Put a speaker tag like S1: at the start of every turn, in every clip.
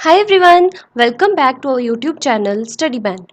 S1: Hi everyone, welcome back to our YouTube channel Study Band.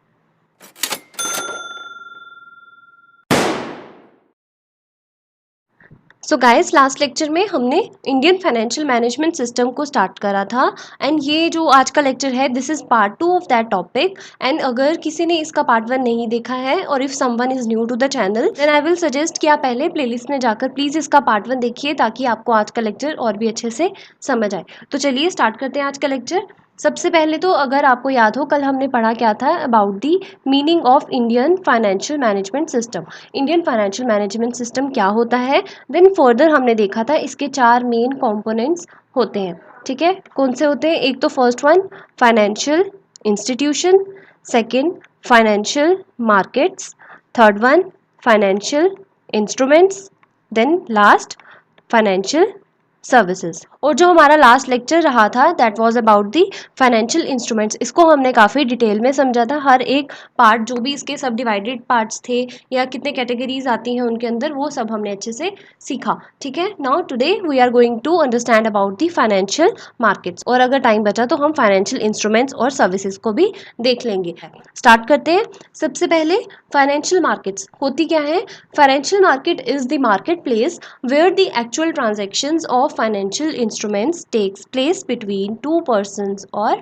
S1: So guys last lecture में हमने Indian financial management system को start करा था and ये जो आज का लेक्चर है this is part 2 of that topic. And अगर किसी ने इसका पार्ट 1 नहीं देखा है और if someone is new to the channel then I will suggest कि आप पहले प्लेलिस्ट में जाकर प्लीज़ इसका पार्ट 1 देखिए ताकि आपको आज का लेक्चर और भी अच्छे से समझ आए। तो चलिए स्टार्ट करते हैं आज का लेक्चर। सबसे पहले तो अगर आपको याद हो कल हमने पढ़ा क्या था about the meaning of Indian financial management system. Indian financial management system क्या होता है, देन फर्दर हमने देखा था इसके 4 मेन कंपोनेंट्स होते हैं। ठीक है, कौन से होते हैं? एक तो first one financial institution, second financial markets, third one financial instruments, then last financial services. और जो हमारा लास्ट लेक्चर रहा था that was about the financial instruments. इसको हमने काफ़ी डिटेल में समझा था, हर एक पार्ट जो भी इसके सब डिवाइडेड पार्ट्स थे या कितने कैटेगरीज आती हैं उनके अंदर वो सब हमने अच्छे से सीखा। ठीक है, now today we are going to understand about the financial markets और अगर टाइम बचा तो हम फाइनेंशियल इंस्ट्रूमेंट्स और सर्विसेज को भी देख लेंगे। स्टार्ट करते हैं। सबसे पहले फाइनेंशियल मार्केट्स होती क्या है? Financial market is the market place where the actual transactions of financial instruments takes place between two persons or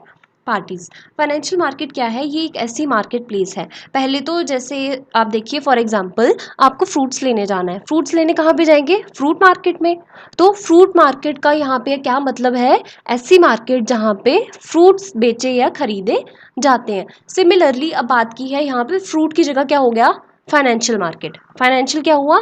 S1: parties. Financial market क्या है? ये एक ऐसी मार्केट प्लेस है। पहले तो जैसे आप देखिए फॉर एग्जांपल आपको फ्रूट्स लेने जाना है, फ्रूट्स लेने कहाँ पे जाएंगे? फ्रूट मार्केट में। तो फ्रूट मार्केट का यहाँ पे क्या मतलब है? ऐसी मार्केट जहाँ पे फ्रूट्स बेचे या खरीदे जाते हैं। सिमिलरली अब बात की है यहाँ पे फ्रूट की जगह क्या हो गया? Financial market. फाइनेंशियल क्या हुआ?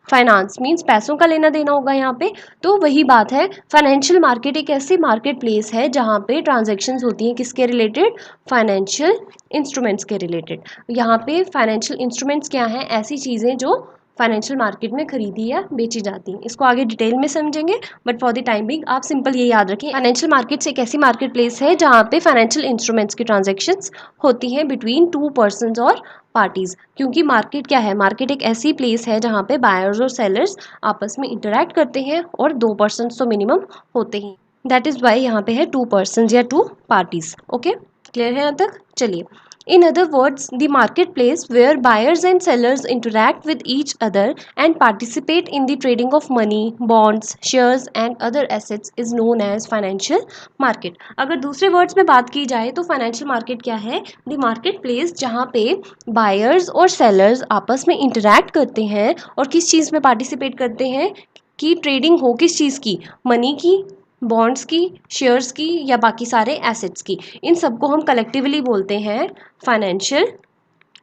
S1: फाइनेंस मीन्स पैसों का लेना देना होगा यहाँ पे। तो वही बात है, फाइनेंशियल मार्केट एक ऐसी मार्केट प्लेस है जहाँ पे ट्रांजैक्शंस होती हैं किसके रिलेटेड? फाइनेंशियल इंस्ट्रूमेंट्स के रिलेटेड। यहाँ पे फाइनेंशियल इंस्ट्रूमेंट्स क्या हैं? ऐसी चीज़ें जो फाइनेंशियल मार्केट में खरीदी या बेची जाती हैं। इसको आगे डिटेल में समझेंगे but for the time being आप सिंपल ये याद रखें, फाइनेंशियल मार्केट्स एक ऐसी मार्केट प्लेस है जहाँ पे फाइनेंशियल इंस्ट्रूमेंट्स की ट्रांजेक्शन्स होती हैं बिटवीन टू पर्सनस और पार्टीज। क्योंकि मार्केट क्या है? मार्केट एक ऐसी प्लेस है जहाँ पे बायर्स और सेलर्स आपस में इंटरेक्ट करते हैं और 2 पर्सनस तो मिनिमम होते ही। दैट इज वाई यहाँ पे है 2 पर्सनस या 2 पार्टीज। ओके, क्लियर है यहाँ तक? चलिए, in other words, the marketplace where buyers and sellers interact with each other and participate in the trading of money, bonds, shares and other assets is known as financial market. अगर दूसरे words में बात की जाए तो financial market क्या है? The market place जहाँ पे बायर्स और सेलर्स आपस में इंटरेक्ट करते हैं और किस चीज़ में पार्टिसिपेट करते हैं कि ट्रेडिंग हो किस चीज़ की? मनी की, बॉन्ड्स की, शेयर्स की या बाकी सारे एसेट्स की। इन सबको हम कलेक्टिवली बोलते हैं फाइनेंशियल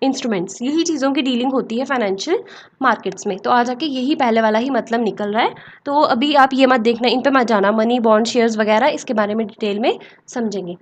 S1: इंस्ट्रूमेंट्स। यही चीज़ों की डीलिंग होती है फाइनेंशियल मार्केट्स में। तो आ जाके यही पहले वाला ही मतलब निकल रहा है। तो अभी आप ये मत देखना, इन पे मत जाना, मनी बॉन्ड शेयर्स वगैरह इसके बारे में डिटेल में समझेंगे।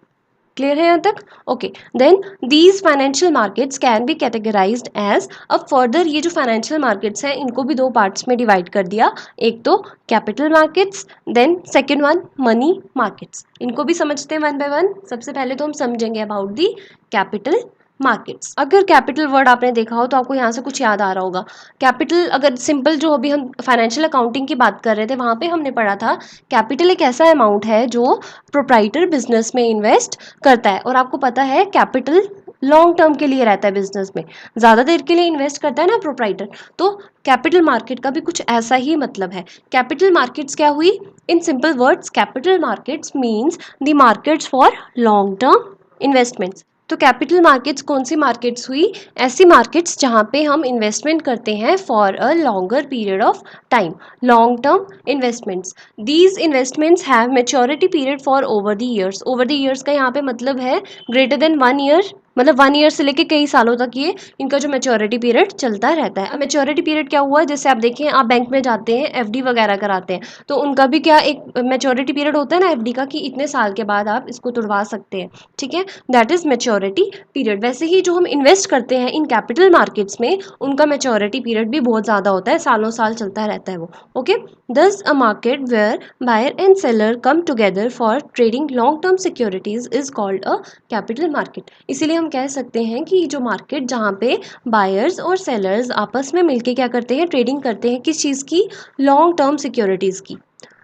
S1: क्लियर है यहाँ तक? Okay, then these financial markets can be categorized as. अब फर्दर ये जो फाइनेंशियल मार्केट्स हैं इनको भी 2 पार्ट्स में डिवाइड कर दिया। एक तो capital markets, then second one money markets. इनको भी समझते हैं वन बाय वन। सबसे पहले तो हम समझेंगे अबाउट दी कैपिटल मार्केट्स। अगर कैपिटल वर्ड आपने देखा हो तो आपको यहाँ से कुछ याद आ रहा होगा। कैपिटल अगर सिंपल जो अभी हम फाइनेंशियल अकाउंटिंग की बात कर रहे थे वहाँ पे हमने पढ़ा था कैपिटल एक ऐसा अमाउंट है जो प्रोप्राइटर बिजनेस में इन्वेस्ट करता है। और आपको पता है कैपिटल लॉन्ग टर्म के लिए रहता है, बिजनेस में ज़्यादा देर के लिए इन्वेस्ट करता है ना प्रोप्राइटर। तो कैपिटल मार्केट का भी कुछ ऐसा ही मतलब है। कैपिटल मार्केट्स क्या हुई? In simple words capital markets means the markets for long term investments. तो कैपिटल मार्केट्स कौन सी मार्केट्स हुई? ऐसी मार्केट्स जहाँ पे हम इन्वेस्टमेंट करते हैं for a longer period of time, long term investments. These investments have maturity period for over the years. Over the years का यहाँ पे मतलब है ग्रेटर देन 1 ईयर, मतलब 1 ईयर से लेके कई सालों तक ये इनका जो मेच्योरिटी पीरियड चलता रहता है। अब मेच्योरिटी पीरियड क्या हुआ? जैसे आप देखें, आप बैंक में जाते हैं एफडी वगैरह कराते हैं तो उनका भी क्या एक मेच्योरिटी पीरियड होता है ना एफडी का, कि इतने साल के बाद आप इसको तुड़वा सकते हैं। ठीक है, दैट इज मेच्योरिटी पीरियड। वैसे ही जो हम इन्वेस्ट करते हैं इन कैपिटल मार्केट्स में उनका मेच्योरिटी पीरियड भी बहुत ज़्यादा होता है, सालों साल चलता रहता है वो। Okay, thus a market where buyer and seller come together for trading long term securities is called a capital market. इसीलिए हम कह सकते हैं कि जो मार्केट जहाँ पे बायर्स और सेलर्स आपस में मिलके क्या करते हैं? ट्रेडिंग करते हैं किस चीज़ की? लॉन्ग टर्म सिक्योरिटीज़ की।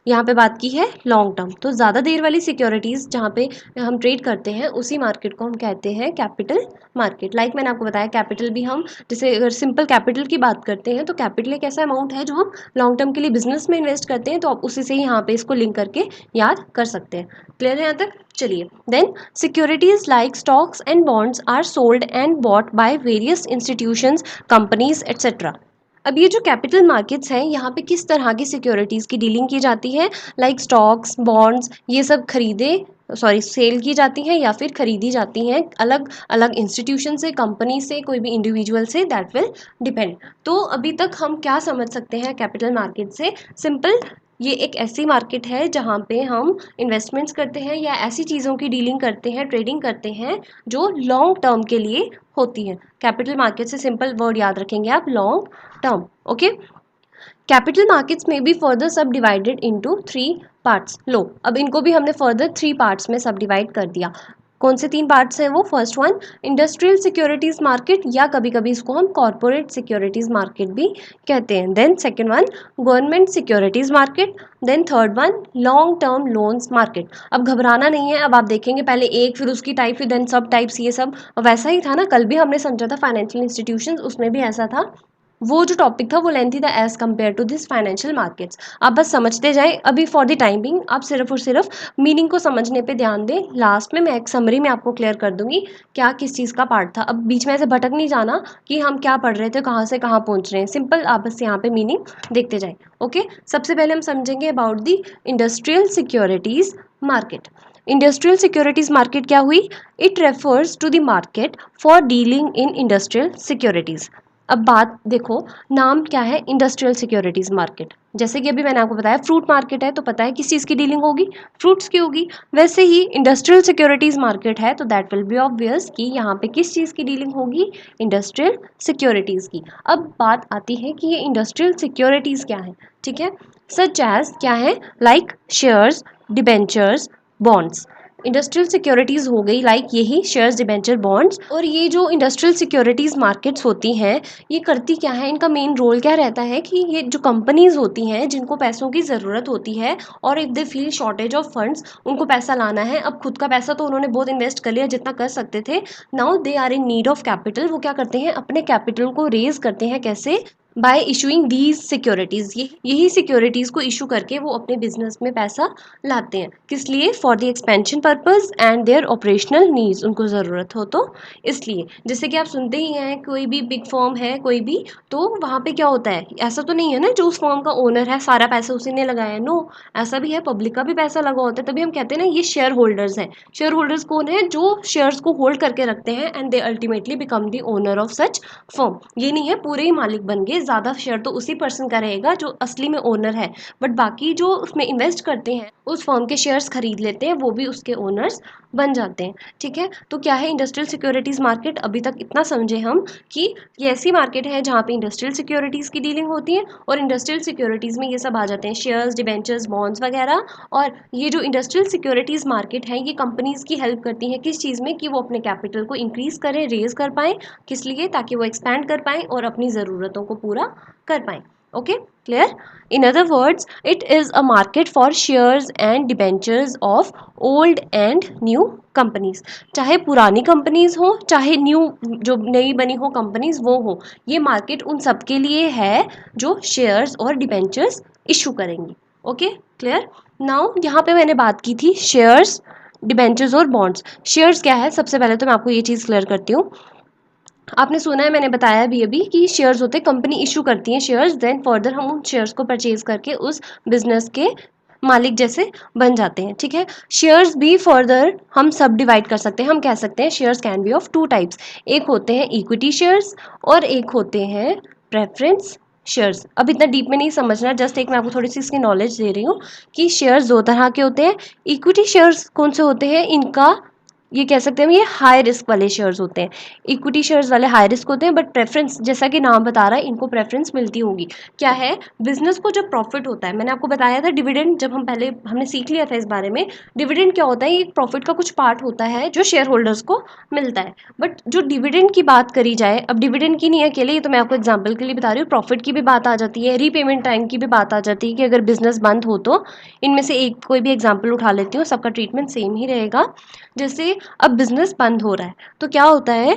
S1: यहाँ पे बात की है लॉन्ग टर्म। तो ज़्यादा देर वाली सिक्योरिटीज़ जहाँ पे हम ट्रेड करते हैं उसी मार्केट को हम कहते हैं कैपिटल मार्केट। लाइक मैंने आपको बताया कैपिटल भी हम, जैसे अगर सिंपल कैपिटल की बात करते हैं तो कैपिटल एक ऐसा अमाउंट है जो हम लॉन्ग टर्म के लिए बिजनेस में इन्वेस्ट करते हैं, तो आप उसी से ही यहाँ पे इसको लिंक करके याद कर सकते हैं। क्लियर है यहाँ तक? चलिए then, securities like stocks and bonds are sold and bought by various institutions, companies etcetera. अब ये जो कैपिटल मार्केट्स हैं यहाँ पे किस तरह की सिक्योरिटीज़ की डीलिंग की जाती है? लाइक स्टॉक्स, बॉन्ड्स, ये सब सेल की जाती हैं या फिर खरीदी जाती हैं अलग अलग इंस्टीट्यूशन से, कंपनी से, कोई भी इंडिविजुअल से, दैट विल डिपेंड। तो अभी तक हम क्या समझ सकते हैं कैपिटल मार्केट से? सिंपल, ये एक ऐसी मार्केट है जहाँ पे हम इन्वेस्टमेंट्स करते हैं या ऐसी चीज़ों की डीलिंग करते हैं, ट्रेडिंग करते हैं जो लॉन्ग टर्म के लिए होती है। कैपिटल मार्केट से सिंपल वर्ड याद रखेंगे आप, long term. Okay, capital markets में B further sub divided into 3 parts. लो, अब इनको भी हमने फर्दर 3 पार्ट्स में सब डिवाइड कर दिया। कौन से 3 पार्ट्स हैं वो? First one industrial securities market, या कभी कभी इसको हम कॉर्पोरेट सिक्योरिटीज मार्केट भी कहते हैं। Then second one government securities market. Then third one long term loans market. अब घबराना नहीं है, अब आप देखेंगे पहले एक, फिर उसकी टाइप, फिर देन सब टाइप्स, ये सब वैसा ही था ना, कल भी हमने समझा था फाइनेंशियल इंस्टीट्यूशंस, उसमें भी ऐसा था। वो जो टॉपिक था वो लेंथी था as compare to this financial markets. आप बस समझते जाएं, अभी फॉर द टाइम बिंग आप सिर्फ और सिर्फ मीनिंग को समझने पे ध्यान दें। लास्ट में मैं एक समरी में आपको क्लियर कर दूंगी क्या किस चीज़ का पार्ट था। अब बीच में ऐसे भटक नहीं जाना कि हम क्या पढ़ रहे थे, कहाँ से कहाँ पहुँच रहे हैं। सिंपल आप बस यहाँ पे मीनिंग देखते जाएं। ओके, सबसे पहले हम समझेंगे about the industrial securities market. Industrial securities market क्या हुई? It refers to the market for dealing in industrial securities. अब बात देखो, नाम क्या है? Industrial securities market. जैसे कि अभी मैंने आपको बताया फ्रूट मार्केट है, तो पता है किस चीज़ की डीलिंग होगी? फ्रूट्स की होगी। वैसे ही इंडस्ट्रियल सिक्योरिटीज मार्केट है तो दैट विल बी ऑब्वियस कि यहाँ पे किस चीज़ की डीलिंग होगी? इंडस्ट्रियल सिक्योरिटीज की। अब बात आती है कि ये इंडस्ट्रियल सिक्योरिटीज क्या है, ठीक है? सच एज क्या है? Like shares, debentures, bonds. Industrial securities हो गई लाइक यही शेयर्स, डिबेंचर, बॉन्ड्स। और ये जो इंडस्ट्रियल सिक्योरिटीज़ मार्केट्स होती हैं, ये करती क्या है? इनका मेन रोल क्या रहता है कि ये जो कंपनीज होती हैं जिनको पैसों की ज़रूरत होती है और if they feel shortage of funds, उनको पैसा लाना है। अब खुद का पैसा तो उन्होंने बहुत इन्वेस्ट कर लिया जितना कर सकते थे, now they are in need of capital. वो क्या करते हैं? अपने कैपिटल को रेज करते हैं। कैसे? Bye issuing these securities. यही सिक्योरिटीज़ को इशू करके वो अपने बिजनेस में पैसा लाते हैं। किस लिए? For the expansion purpose and their operational needs, उनको ज़रूरत हो तो इसलिए। जैसे कि आप सुनते ही हैं कोई भी बिग फर्म है कोई भी, तो वहाँ पे क्या होता है? ऐसा तो नहीं है ना जो उस फर्म का ओनर है सारा पैसा उसी ने लगाया है, नो, ऐसा भी है, पब्लिक का भी पैसा लगा होता है। तभी हम कहते हैं ना ये शेयर होल्डर्स हैं। शेयर होल्डर्स कौन है? जो शेयर्स को होल्ड करके रखते हैं and they ultimately become the owner of such firm. ये नहीं है पूरे ही मालिक बन गए, ज़्यादा शेयर तो उसी पर्सन का रहेगा जो असली में ओनर है, बट बाकी जो उसमें इन्वेस्ट करते हैं उस फर्म के शेयर्स खरीद लेते हैं, वो भी उसके ओनर्स बन जाते हैं। ठीक है, तो क्या है इंडस्ट्रियल सिक्योरिटीज़ मार्केट? अभी तक इतना समझे हम कि ये ऐसी मार्केट है जहाँ पे इंडस्ट्रियल सिक्योरिटीज़ की डीलिंग होती है, और इंडस्ट्रियल सिक्योरिटीज़ में ये सब आ जाते हैं शेयर्स, डिबेंचर्स, बॉन्ड्स वगैरह। और ये जो इंडस्ट्रियल सिक्योरिटीज़ मार्केट है ये कंपनीज़ की हेल्प करती है किस चीज़ में? कि वो अपने कैपिटल को इंक्रीज़ करें, रेज कर पाएँ। किस लिए? ताकि वो एक्सपैंड कर पाएँ और अपनी ज़रूरतों को पूरा कर पाएँ। Okay, clear? In other words, it is a market for shares and debentures of old and new companies. चाहे पुरानी कंपनीज हो, चाहे न्यू जो नई बनी हो कंपनीज वो हो, ये मार्केट उन सब के लिए है जो शेयर्स और डिबेंचर्स इशू करेंगी। Okay, clear? नाउ यहाँ पे मैंने बात की थी शेयर्स, डिबेंचर्स और बॉन्ड्स। शेयर्स क्या है? सबसे पहले तो मैं आपको ये चीज़ क्लियर करती हूँ। आपने सुना है, मैंने बताया भी अभी कि शेयर्स होते हैं, कंपनी इशू करती है शेयर्स, देन फर्दर हम उन शेयर्स को परचेज करके उस बिजनेस के मालिक जैसे बन जाते हैं। ठीक है, शेयर्स भी फर्दर हम सब डिवाइड कर सकते हैं। हम कह सकते हैं shares can be of 2 types. एक होते हैं इक्विटी शेयर्स और एक होते हैं प्रेफरेंस शेयर्स। अब इतना डीप में नहीं समझना, जस्ट एक मैं आपको थोड़ी सी इसकी नॉलेज दे रही हूँ कि शेयर्स 2 तरह के होते हैं। इक्विटी शेयर्स कौन से होते हैं? इनका ये कह सकते हैं ये हाई रिस्क वाले शेयर्स होते हैं। इक्विटी शेयर्स वाले हाई रिस्क होते हैं, बट प्रेफरेंस जैसा कि नाम बता रहा है इनको प्रेफरेंस मिलती होगी। क्या है, बिजनेस को जब प्रॉफिट होता है, मैंने आपको बताया था डिविडेंड, जब हम पहले हमने सीख लिया था इस बारे में। डिविडेंड क्या होता है, ये प्रॉफिट का कुछ पार्ट होता है जो शेयर होल्डर्स को मिलता है। बट जो डिविडेंड की बात करी जाए, अब डिविडेंड की नहीं है अकेले, ये तो मैं आपको एग्जाम्पल के लिए बता रही हूँ, प्रॉफिट की भी बात आ जाती है, रीपेमेंट टाइम की भी बात आ जाती है कि अगर बिजनेस बंद हो तो। इनमें से एक कोई भी एग्जाम्पल उठा लेती हूँ, सबका ट्रीटमेंट सेम ही रहेगा। जैसे अब बिजनेस बंद हो रहा है तो क्या होता है,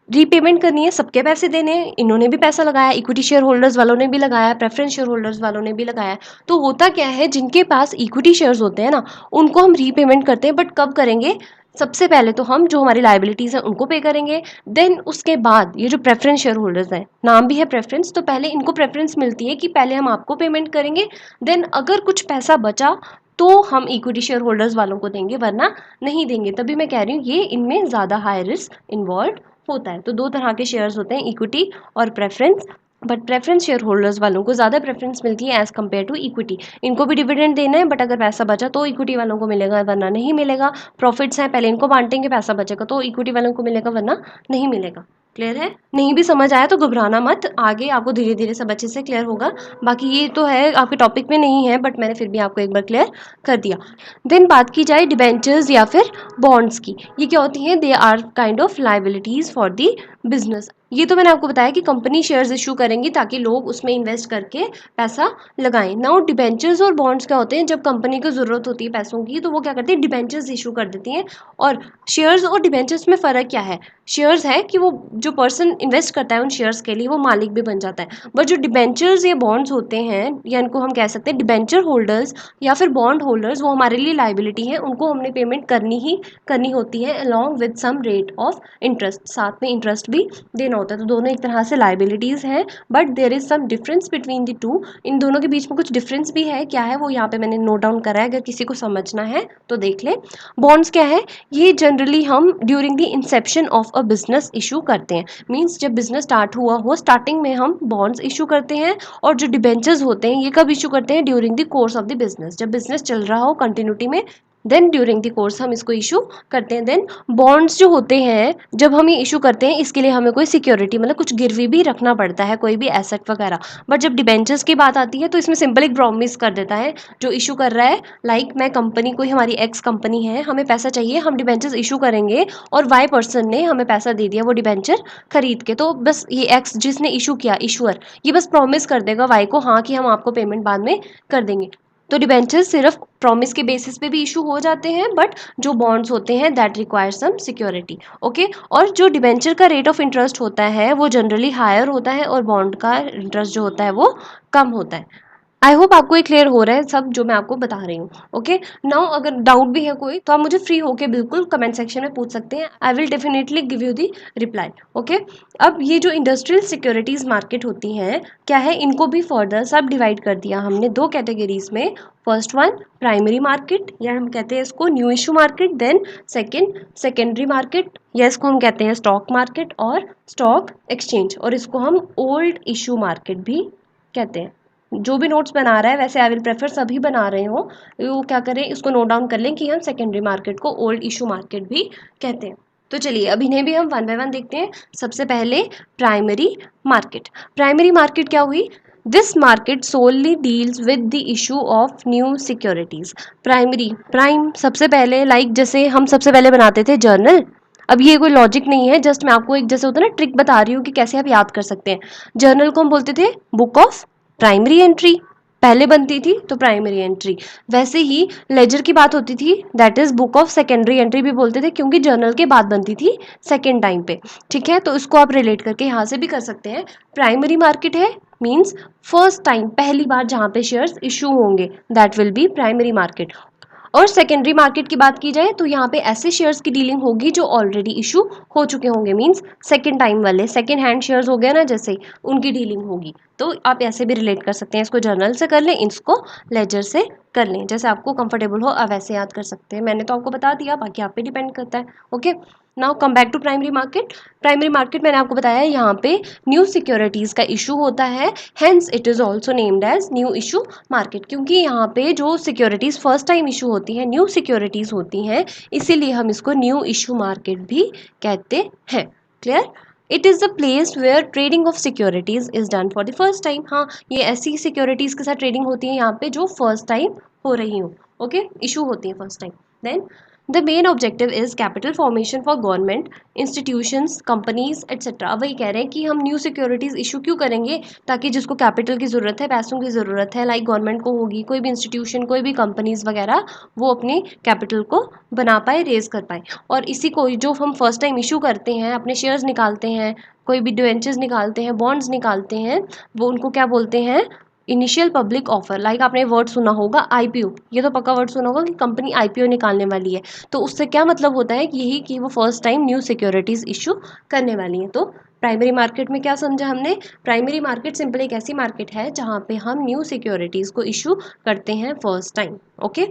S1: रीपेमेंट करनी है, सबके पैसे देने हैं, इन्होंने भी पैसा लगाया, इक्विटी शेयर होल्डर्स वालों ने भी लगाया, प्रेफरेंस शेयर होल्डर्स वालों ने भी लगाया। तो होता क्या है, जिनके पास इक्विटी शेयर्स होते हैं ना, उनको हम रीपेमेंट करते हैं, बट कब करेंगे, सबसे पहले तो हम जो हमारी लाइबिलिटीज़ हैं उनको पे करेंगे। देन उसके बाद ये जो प्रेफरेंस शेयर होल्डर्स हैं, नाम भी है प्रेफरेंस, तो पहले इनको प्रेफरेंस मिलती है कि पहले हम आपको पेमेंट करेंगे, देन अगर कुछ पैसा बचा तो हम इक्विटी शेयर होल्डर्स वालों को देंगे, वरना नहीं देंगे। तभी मैं कह रही हूँ ये इनमें ज़्यादा हाई रिस्क इन्वॉल्व होता है। तो दो तरह के शेयर्स होते हैं, इक्विटी और preference. But preference share holders वालों को ज़्यादा प्रेफरेंस मिलती है एज़ कम्पेयर टू इक्विटी। इनको भी डिविडेंड देना है, बट अगर पैसा बचा तो इक्विटी वालों को मिलेगा, वरना नहीं मिलेगा। प्रॉफिट्स हैं, पहले इनको बांटेंगे, पैसा बचेगा तो इक्विटी वालों को मिलेगा, वरना नहीं मिलेगा। क्लियर है? नहीं भी समझ आया तो घबराना मत, आगे आपको धीरे धीरे सब अच्छे से क्लियर होगा। बाकी ये तो है आपके टॉपिक में नहीं है, बट मैंने फिर भी आपको एक बार क्लियर कर दिया। देन बात की जाए डिबेंचर्स या फिर बॉन्ड्स की, ये क्या होती हैं, they are kind of liabilities for the business. ये तो मैंने आपको बताया कि कंपनी शेयर्स इशू करेंगी ताकि लोग उसमें इन्वेस्ट करके पैसा लगाएं। नाउ डिबेंचर्स और बॉन्ड्स क्या होते हैं, जब कंपनी को ज़रूरत होती है पैसों की तो वो क्या करती है, डिबेंचर्स इशू कर देती हैं। और शेयर्स और डिबेंचर्स में फ़र्क क्या है, शेयर्स है कि वो जो पर्सन इन्वेस्ट करता है उन शेयर्स के लिए वो मालिक भी बन जाता है, बट जो डिबेंचर्स या बॉन्ड्स होते हैं, या इनको हम कह सकते हैं डिबेंचर होल्डर्स या फिर बॉन्ड होल्डर्स, वो हमारे लिए लाइबिलिटी है, उनको हमने पेमेंट करनी ही करनी होती है along with some rate of interest, साथ में इंटरेस्ट भी देना होता है। तो दोनों एक तरह से लाइबिलिटीज़ हैं, but there is some difference between the two. इन दोनों के बीच में कुछ डिफरेंस भी है, क्या है वो यहाँ पे मैंने नोट डाउन करा है, अगर किसी को समझना है तो देख ले। बॉन्ड्स क्या है, ये जनरली हम during the Inception of a business issue करते हैं। मीन्स जब बिजनेस स्टार्ट हुआ हो, स्टार्टिंग में हम बॉन्ड्स इशू करते हैं। और जो डिबेंचर्स होते हैं ये कब इशू करते हैं, during the course of the business, जब बिजनेस चल रहा हो कंटिन्यूटी में, देन ड्यूरिंग द कोर्स हम इसको इशू करते हैं। देन बॉन्ड्स जो होते हैं जब हम ये इशू करते हैं, इसके लिए हमें कोई सिक्योरिटी मतलब कुछ गिरवी भी रखना पड़ता है, कोई भी एसेट वगैरह। बट जब डिबेंचर्स की बात आती है तो इसमें सिंपल एक प्रॉमिस कर देता है जो इशू कर रहा है, लाइक मैं कंपनी, कोई हमारी एक्स कंपनी है, हमें पैसा चाहिए, हम डिबेंचर्स इशू करेंगे और वाई पर्सन ने हमें पैसा दे दिया वो डिबेंचर खरीद के, तो बस ये एक्स जिसने इशू किया, इशूअर, ये बस प्रॉमिस कर देगा वाई को, हाँ कि हम आपको पेमेंट बाद में कर देंगे। तो डिबेंचर्स सिर्फ प्रॉमिस के बेसिस पे भी इशू हो जाते हैं, बट जो बॉन्ड्स होते हैं that require some security. Okay, और जो डिबेंचर का रेट ऑफ इंटरेस्ट होता है वो जनरली हायर होता है और बॉन्ड का इंटरेस्ट जो होता है वो कम होता है। आई होप आपको ये क्लियर हो रहा है सब जो मैं आपको बता रही हूँ। ओके, नाउ अगर डाउट भी है कोई तो आप मुझे फ्री होके बिल्कुल कमेंट सेक्शन में पूछ सकते हैं, I will definitely give you the reply. Okay, अब ये जो इंडस्ट्रियल सिक्योरिटीज़ मार्केट होती हैं, क्या है, इनको भी फर्दर सब डिवाइड कर दिया हमने दो कैटेगरीज में। फर्स्ट वन प्राइमरी मार्केट, या हम कहते हैं इसको new issue market. Then second secondary market, या इसको हम कहते हैं स्टॉक मार्केट और स्टॉक एक्सचेंज, और इसको हम ओल्ड इशू मार्केट भी कहते हैं। जो भी नोट्स बना रहा है, वैसे आई विल प्रेफर सभी बना रहे हो, वो क्या करें, इसको नोट डाउन कर लें कि हम सेकेंडरी मार्केट को ओल्ड इशू मार्केट भी कहते हैं। तो चलिए अब इन्हें भी हम वन बाय वन देखते हैं। सबसे पहले प्राइमरी मार्केट। प्राइमरी मार्केट क्या हुई, this market solely deals with the issue of new securities. Primary, prime सबसे पहले, लाइक जैसे हम सबसे पहले बनाते थे जर्नल। अब ये कोई लॉजिक नहीं है, जस्ट मैं आपको एक जैसे होता है ना ट्रिक बता रही हूँ कि कैसे आप याद कर सकते हैं। जर्नल को हम बोलते थे बुक ऑफ प्राइमरी एंट्री, पहले बनती थी तो प्राइमरी एंट्री। वैसे ही लेजर की बात होती थी, that is book of secondary entry भी बोलते थे, क्योंकि जर्नल के बाद बनती थी सेकेंड टाइम पे। ठीक है, तो इसको आप रिलेट करके यहाँ से भी कर सकते हैं। प्राइमरी मार्केट है मीन्स फर्स्ट टाइम, पहली बार जहाँ पे शेयर्स इशू होंगे, that will be primary market. और सेकेंडरी मार्केट की बात की जाए तो यहाँ पे ऐसे शेयर्स की डीलिंग होगी जो ऑलरेडी इशू हो चुके होंगे, मींस सेकेंड टाइम वाले, सेकेंड हैंड शेयर्स हो गए ना जैसे, उनकी डीलिंग होगी। तो आप ऐसे भी रिलेट कर सकते हैं, इसको जर्नल से कर लें, इसको लेजर से कर लें, जैसे आपको कंफर्टेबल हो आप वैसे याद कर सकते हैं। मैंने तो आपको बता दिया, बाकी आप पे डिपेंड करता है। Okay, now come back to primary market. Primary market मैंने आपको बताया यहाँ पे न्यू सिक्योरिटीज़ का इशू होता है, hence it is also named as new issue market, क्योंकि यहाँ पे जो सिक्योरिटीज़ फर्स्ट टाइम इशू होती हैं, न्यू सिक्योरिटीज़ होती हैं, इसीलिए हम इसको न्यू इशू मार्केट भी कहते हैं। Clear? It is the place where trading of securities is done for the first time. हाँ, ये ऐसी सिक्योरिटीज़ के साथ ट्रेडिंग होती है यहाँ पे जो फर्स्ट टाइम हो रही हो, ओके, इशू होती है first time. Then the main objective is capital formation for government, institutions, companies etcetera. अब वही कह रहे हैं कि हम न्यू सिक्योरिटीज़ इशू क्यों करेंगे, ताकि जिसको कैपिटल की ज़रूरत है, पैसों की ज़रूरत है, लाइक गवर्नमेंट को होगी, कोई भी इंस्टीट्यूशन, कोई भी कंपनीज वगैरह, वो अपनी कैपिटल को बना पाए, रेज कर पाए। और इसी को जो हम फर्स्ट टाइम इशू करते हैं, अपने शेयर्स निकालते हैं, कोई भी डिवेंचर्स निकालते हैं, बॉन्ड्स निकालते हैं, वो उनको क्या बोलते हैं, इनिशियल पब्लिक ऑफर। लाइक आपने वर्ड सुना होगा आईपीओ, ये तो पक्का वर्ड सुना होगा कि कंपनी आईपीओ निकालने वाली है, तो उससे क्या मतलब होता है कि यही कि वो first time new securities issue करने वाली है। तो प्राइमरी मार्केट में क्या समझा हमने, प्राइमरी मार्केट सिंपल एक ऐसी मार्केट है जहाँ पे हम न्यू सिक्योरिटीज़ को इशू करते हैं फर्स्ट टाइम। ओके,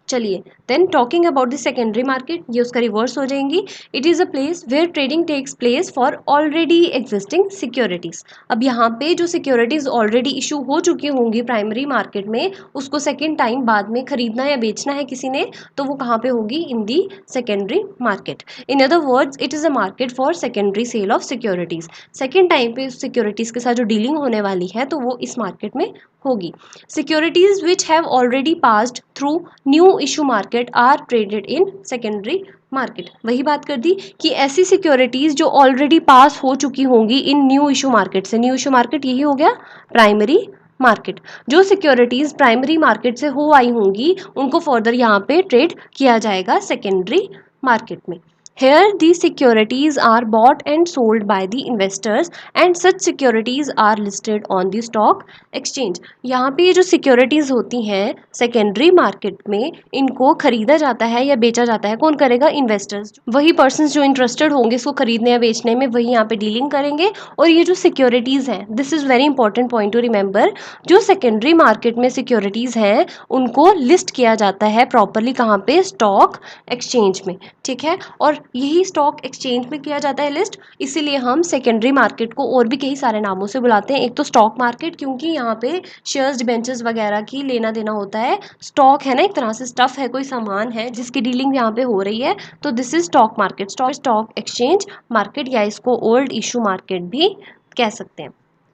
S1: चलिए, then talking about the secondary market, ये उसका रिवर्स हो जाएंगी। It is a place where trading takes place for already existing securities. अब यहाँ पे जो सिक्योरिटीज़ ऑलरेडी इशू हो चुकी होंगी प्राइमरी मार्केट में, उसको सेकेंड टाइम बाद में खरीदना या बेचना है किसी ने, तो वो कहाँ पे होगी, in the secondary market. In other words, it is a market for secondary sale of securities. Second time पे सिक्योरिटीज़ के साथ जो डीलिंग होने वाली है, तो वो इस मार्केट में होगी। Securities which have already passed through new issue market are traded in secondary market. वही बात कर दी कि ऐसी सिक्योरिटीज जो ऑलरेडी पास हो चुकी होंगी इन न्यू इशू मार्केट से, न्यू इशू मार्केट यही हो गया प्राइमरी मार्केट। जो सिक्योरिटीज प्राइमरी मार्केट से हो आई होंगी, उनको फर्दर यहाँ पे ट्रेड किया जाएगा सेकेंडरी मार्केट में। Here these securities are bought and sold by the investors and such securities are listed on the stock exchange। यहाँ पे ये जो सिक्योरिटीज़ होती हैं सेकेंडरी मार्केट में, इनको खरीदा जाता है या बेचा जाता है, कौन करेगा, इन्वेस्टर्स। वही पर्सन्स जो इंटरेस्टेड होंगे इसको खरीदने या बेचने में, वही यहाँ पे डीलिंग करेंगे। और ये जो सिक्योरिटीज़ हैं, this is very important point two remember, जो सेकेंडरी मार्केट में सिक्योरिटीज़ हैं उनको लिस्ट किया जाता है प्रॉपरली, कहाँ पे, स्टॉक एक्सचेंज में। ठीक है, और यही स्टॉक एक्सचेंज में किया जाता है लिस्ट, इसीलिए हम सेकेंडरी मार्केट को और भी कई सारे नामों से बुलाते हैं। एक तो स्टॉक मार्केट, क्योंकि यहाँ पे शेयर्स, डिबेंचर्स वगैरह की लेना देना होता है, स्टॉक है ना, एक तरह से स्टफ है, कोई सामान है जिसकी डीलिंग यहाँ पे हो रही है, तो this is stock market, stock exchange market, या इसको ओल्ड इशू मार्केट भी कह सकते हैं।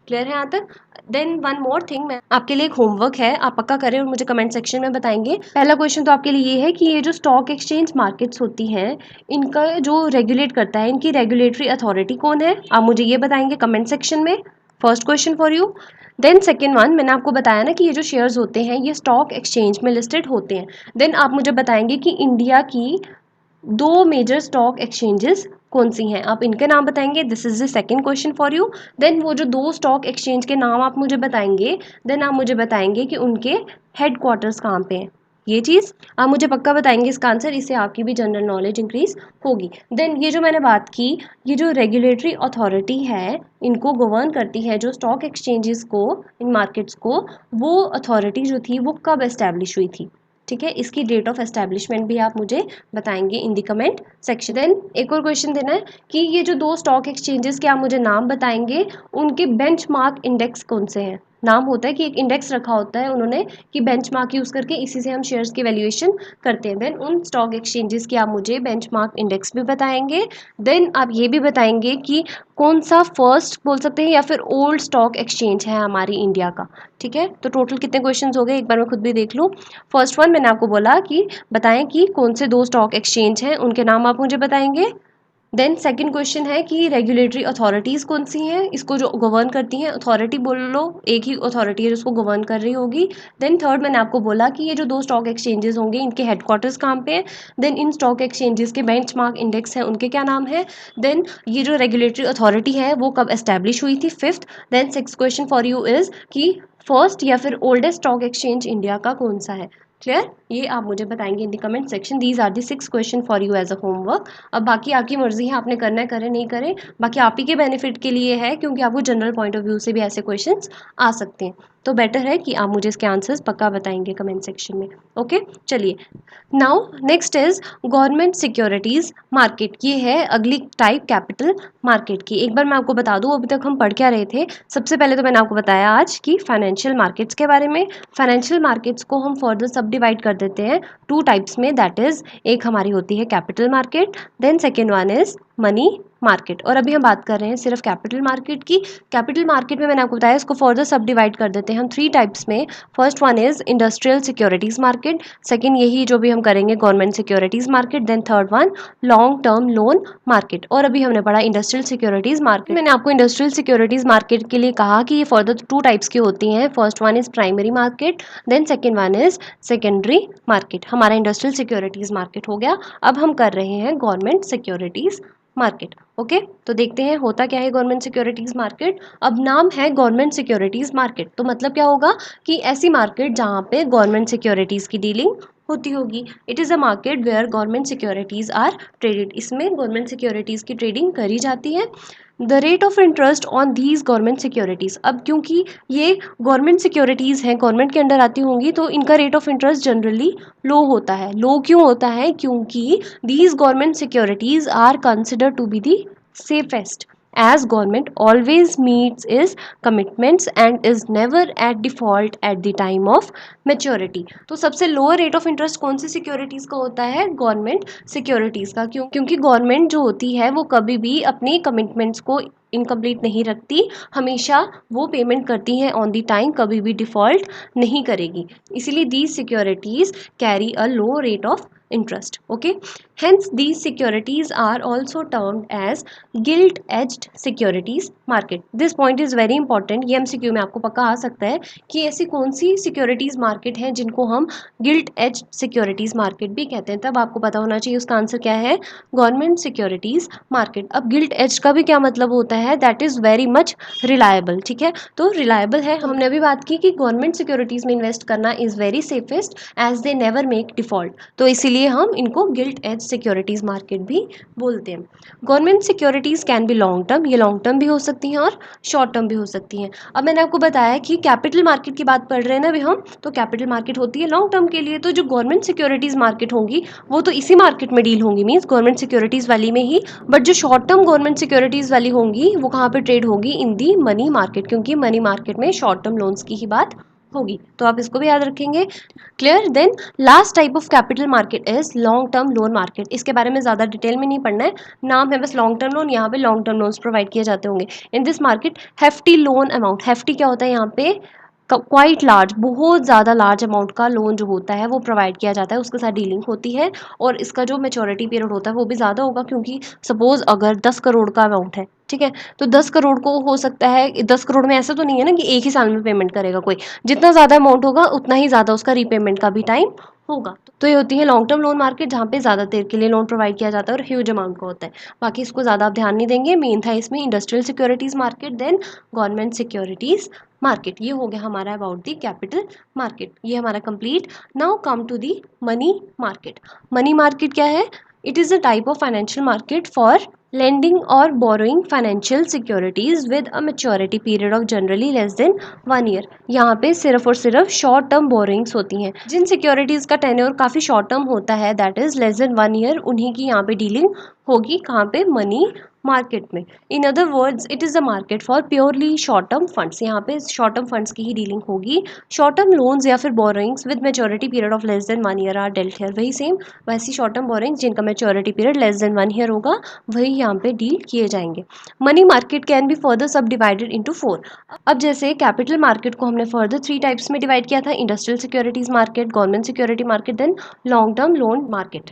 S1: क्लियर है यहाँ तक? देन वन मोर थिंग, मैं आपके लिए एक होमवर्क है, आप पक्का करें और मुझे कमेंट सेक्शन में बताएंगे। पहला क्वेश्चन तो आपके लिए ये है कि ये जो स्टॉक एक्सचेंज मार्केट्स होती हैं, इनका जो रेगुलेट करता है, इनकी रेगुलेटरी अथॉरिटी कौन है, आप मुझे ये बताएंगे कमेंट सेक्शन में। First question for you. Then second one, मैंने आपको बताया ना कि ये जो शेयर्स होते हैं ये स्टॉक एक्सचेंज में लिस्टेड होते हैं। देन आप मुझे बताएंगे कि इंडिया की दो मेजर स्टॉक एक्सचेंजेस कौन सी हैं, आप इनके नाम बताएंगे। This is the second question for you. Then वो जो दो स्टॉक एक्सचेंज के नाम आप मुझे बताएंगे, देन आप मुझे बताएंगे कि उनके हेड क्वार्टर्स कहाँ पे हैं। ये चीज़ आप मुझे पक्का बताएंगे इसका आंसर, इससे आपकी भी जनरल नॉलेज इंक्रीज होगी। देन ये जो मैंने बात की, ये जो रेगुलेटरी अथॉरिटी है, इनको गवर्न करती है जो स्टॉक एक्सचेंजेस को, इन मार्केट्स को, वो अथॉरिटी जो थी वो कब एस्टैब्लिश हुई थी। ठीक है, इसकी डेट ऑफ एस्टैब्लिशमेंट भी आप मुझे बताएंगे इन दी कमेंट सेक्शन। देन एक और क्वेश्चन देना है कि ये जो दो स्टॉक एक्सचेंजेस के आप मुझे नाम बताएंगे, उनके बेंचमार्क इंडेक्स कौन से हैं। नाम होता है कि एक इंडेक्स रखा होता है उन्होंने कि बेंचमार्क यूज़ करके इसी से हम शेयर्स की वैल्यूएशन करते हैं। देन उन स्टॉक एक्सचेंजेस की आप मुझे बेंचमार्क इंडेक्स भी बताएंगे। देन आप ये भी बताएंगे कि कौन सा फर्स्ट बोल सकते हैं या फिर ओल्ड स्टॉक एक्सचेंज है हमारी इंडिया का। ठीक है, तो टोटल कितने क्वेश्चंस हो गए, एक बार मैं खुद भी देख लूँ। फर्स्ट वन मैंने आपको बोला कि बताएं कि कौन से दो स्टॉक एक्सचेंज हैं, उनके नाम आप मुझे बताएंगे। देन सेकंड क्वेश्चन है कि रेगुलेटरी अथॉरिटीज़ कौन सी हैं, इसको जो गवर्न करती हैं, अथॉरिटी बोल लो, एक ही अथॉरिटी है जिसको गवर्न कर रही होगी। देन थर्ड मैंने आपको बोला कि ये जो दो स्टॉक एक्सचेंजेस होंगे इनके हेडक्वार्टर्स कहाँ पे हैं। देन इन स्टॉक एक्सचेंजेस के बेंचमार्क इंडेक्स हैं, उनके क्या नाम है। देन ये जो रेगुलेटरी अथॉरिटी है वो कब एस्टैब्लिश हुई थी, fifth. Then six question for you is कि फर्स्ट या फिर ओल्डेस्ट स्टॉक एक्सचेंज इंडिया का कौन सा है। क्लियर? ये आप मुझे बताएंगे in the comment section. These are the 6 question for you as a homework. अब बाकी आपकी मर्जी है, आपने करना है करें, नहीं करें, बाकी आप ही के बेनिफिट के लिए है, क्योंकि आपको जनरल पॉइंट ऑफ व्यू से भी ऐसे क्वेश्चंस आ सकते हैं। तो बेटर है कि आप मुझे इसके आंसर्स पक्का बताएंगे कमेंट सेक्शन में। ओके, चलिए। Now next is government securities market. ये है अगली टाइप कैपिटल मार्केट की। एक बार मैं आपको बता दूं, अभी तक हम पढ़ क्या रहे थे। सबसे पहले तो मैंने आपको बताया आज कि फाइनेंशियल मार्केट्स के बारे में। फाइनेंशियल मार्केट्स को हम फर्दर सब डिवाइड कर देते हैं 2 टाइप्स में, दैट इज एक हमारी होती है capital market, then second one is money market. और अभी हम बात कर रहे हैं सिर्फ कैपिटल मार्केट की। कैपिटल मार्केट में मैंने आपको बताया इसको फर्दर सब डिवाइड कर देते हैं हम 3 टाइप्स में। First one is industrial securities market, second यही जो भी हम करेंगे government securities market, then third one long term loan market. और अभी हमने पढ़ा इंडस्ट्रियल सिक्योरिटीज मार्केट। मैंने आपको इंडस्ट्रियल सिक्योरिटीज मार्केट के लिए कहा कि ये फर्दर 2 टाइप्स की होती हैं। First one is primary market, then second one is secondary market. हमारा इंडस्ट्रियल सिक्योरिटीज मार्केट हो गया। अब हम कर रहे हैं गवर्नमेंट सिक्योरिटीज मार्केट। ओके, तो देखते हैं होता क्या है गवर्नमेंट सिक्योरिटीज मार्केट। अब नाम है गवर्नमेंट सिक्योरिटीज मार्केट, तो मतलब क्या होगा कि ऐसी मार्केट जहाँ पे गवर्नमेंट सिक्योरिटीज की डीलिंग होती होगी। It is a market where government securities are traded. इसमें गवर्नमेंट सिक्योरिटीज की ट्रेडिंग करी जाती है। The rate of interest on these government securities, अब क्योंकि ये गवर्नमेंट सिक्योरिटीज़ हैं, गवर्नमेंट के अंडर आती होंगी, तो इनका rate of interest generally low होता है। लो क्यों होता है? क्योंकि these government securities are considered to be the safest, as government always meets its commitments and is never at default at the time of maturity। तो सबसे lower rate of interest कौन सी securities का होता है? गवर्नमेंट सिक्योरिटीज़ का। क्योंकि government जो होती है वो कभी भी अपनी कमिटमेंट्स को इनकम्प्लीट नहीं रखती, हमेशा वो पेमेंट करती हैं ऑन द टाइम, कभी भी डिफ़ॉल्ट नहीं करेगी। इसीलिए these securities carry a low rate of interest। Okay, hence these securities are also termed as gilt edged securities market। this point is very important। ये MCQ में आपको पक्का आ सकता है कि ऐसी कौन सी सिक्योरिटीज मार्केट हैं जिनको हम गिल्ट एज सिक्योरिटीज मार्केट भी कहते हैं। तब आपको पता होना चाहिए उसका आंसर क्या है, गवर्नमेंट सिक्योरिटीज मार्केट। अब गिल्ट एज का भी क्या मतलब होता है? That is very much reliable. ठीक है, तो रिलायबल है। हमने अभी बात की कि गवर्नमेंट सिक्योरिटीज में इन्वेस्ट करना is very safest as they never make default, तो इसीलिए हम इनको गिल्ट एज सिक्योरिटीज मार्केट भी बोलते हैं। Government securities can be long term, ये लॉन्ग टर्म भी हो सकती हैं और शॉर्ट टर्म भी हो सकती हैं। अब मैंने आपको बताया कि कैपिटल मार्केट की बात पढ़ रहे हैं ना अभी हम, तो कैपिटल मार्केट होती है लॉन्ग टर्म के लिए। तो जो गवर्नमेंट सिक्योरिटीज मार्केट होंगी वो तो इसी मार्केट में डील होंगी, मीन्स गवर्नमेंट सिक्योरिटीज वाली में ही। बट जो शॉर्ट टर्म गवर्नमेंट सिक्योरिटीज वाली होंगी वो कहाँ पे ट्रेड होगी? इन दी मनी मार्केट, क्योंकि मनी मार्केट में शॉर्ट टर्म लोन्स की ही बात होगी। तो आप इसको भी याद रखेंगे। Clear? Then last type of capital market is long term loan market. इसके बारे में ज़्यादा डिटेल में नहीं पढ़ना है, नाम है बस लॉन्ग टर्म लोन। यहाँ पे लॉन्ग टर्म लोन्स प्रोवाइड किए जाते होंगे। In this market hefty loan amount, hefty क्या होता है यहाँ पे? क्वाइट लार्ज, बहुत ज़्यादा लार्ज अमाउंट का लोन जो होता है वो प्रोवाइड किया जाता है, उसके साथ डीलिंग होती है। और इसका जो मेच्योरिटी पीरियड होता है वो भी ज़्यादा होगा, क्योंकि सपोज अगर 10 करोड़ का अमाउंट है, ठीक है, तो 10 करोड़ को हो सकता है, 10 करोड़ में ऐसा तो नहीं है ना कि एक ही साल में पेमेंट करेगा कोई। जितना ज़्यादा अमाउंट होगा उतना ही ज़्यादा उसका रीपेमेंट का भी टाइम होगा। तो ये होती है लॉन्ग टर्म लोन मार्केट, जहाँ पे ज़्यादा देर के लिए लोन प्रोवाइड किया जाता है और ह्यूज अमाउंट का होता है। बाकी इसको ज़्यादा आप ध्यान नहीं देंगे। मेन था इसमें industrial securities market, then government securities market. ये हो गया हमारा अबाउट दी कैपिटल मार्केट, ये हमारा complete. Now come to the money market. Money market क्या है? It is a type of financial market for lending or borrowing financial securities with a maturity period of generally less than 1 year। यहाँ पे सिर्फ और सिर्फ short term borings होती हैं। जिन securities का टेन्योर काफ़ी शॉर्ट टर्म होता है, that is less than 1 year, उन्हीं की यहाँ पे डीलिंग होगी। कहाँ पे? मनी मार्केट में। In other words it is a market for purely short term funds. यहाँ पे शॉर्ट टर्म फंड्स की ही डीलिंग होगी। शॉर्ट टर्म लोन्स या फिर borrowings with maturity period of less than 1 year are dealt here. वही same वैसी short term borrowings जिनका maturity period less than 1 year होगा, वही यहाँ पे डील किए जाएंगे। Money market can be further sub divided into 4। अब जैसे कैपिटल मार्केट को हमने फर्दर 3 टाइप्स में डिवाइड किया था, industrial securities market, government security market, then long term loan market.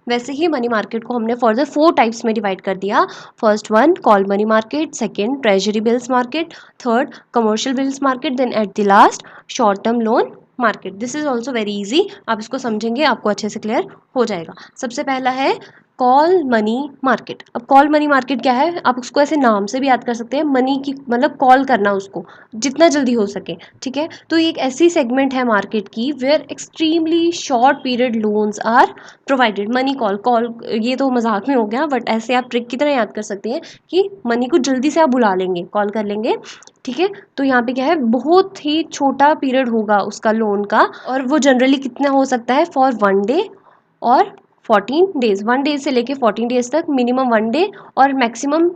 S1: वैसे ही मनी मार्केट को हमने फर्दर 4 टाइप्स में डिवाइड कर दिया। First one call money market, second treasury bills market, third commercial bills market, then at the last short term loan market. This is also very easy, आप इसको समझेंगे आपको अच्छे से क्लियर हो जाएगा। सबसे पहला है कॉल मनी मार्केट। अब कॉल मनी मार्केट क्या है, आप उसको ऐसे नाम से भी याद कर सकते हैं, मनी की मतलब कॉल करना उसको जितना जल्दी हो सके, ठीक है। तो ये एक ऐसी सेगमेंट है मार्केट की where extremely short period loans are provided. Money call, call ये तो मजाक में हो गया, बट ऐसे आप ट्रिक की तरह याद कर सकते हैं कि मनी को जल्दी से आप बुला लेंगे, कॉल कर लेंगे, ठीक है। तो यहाँ पे क्या है, बहुत ही छोटा पीरियड होगा उसका लोन का, और वो जनरली कितना हो सकता है, फॉर 1 डे और 14 डेज, 1 डे से लेके 14 डेज तक, मिनिमम 1 डे और मैक्सिमम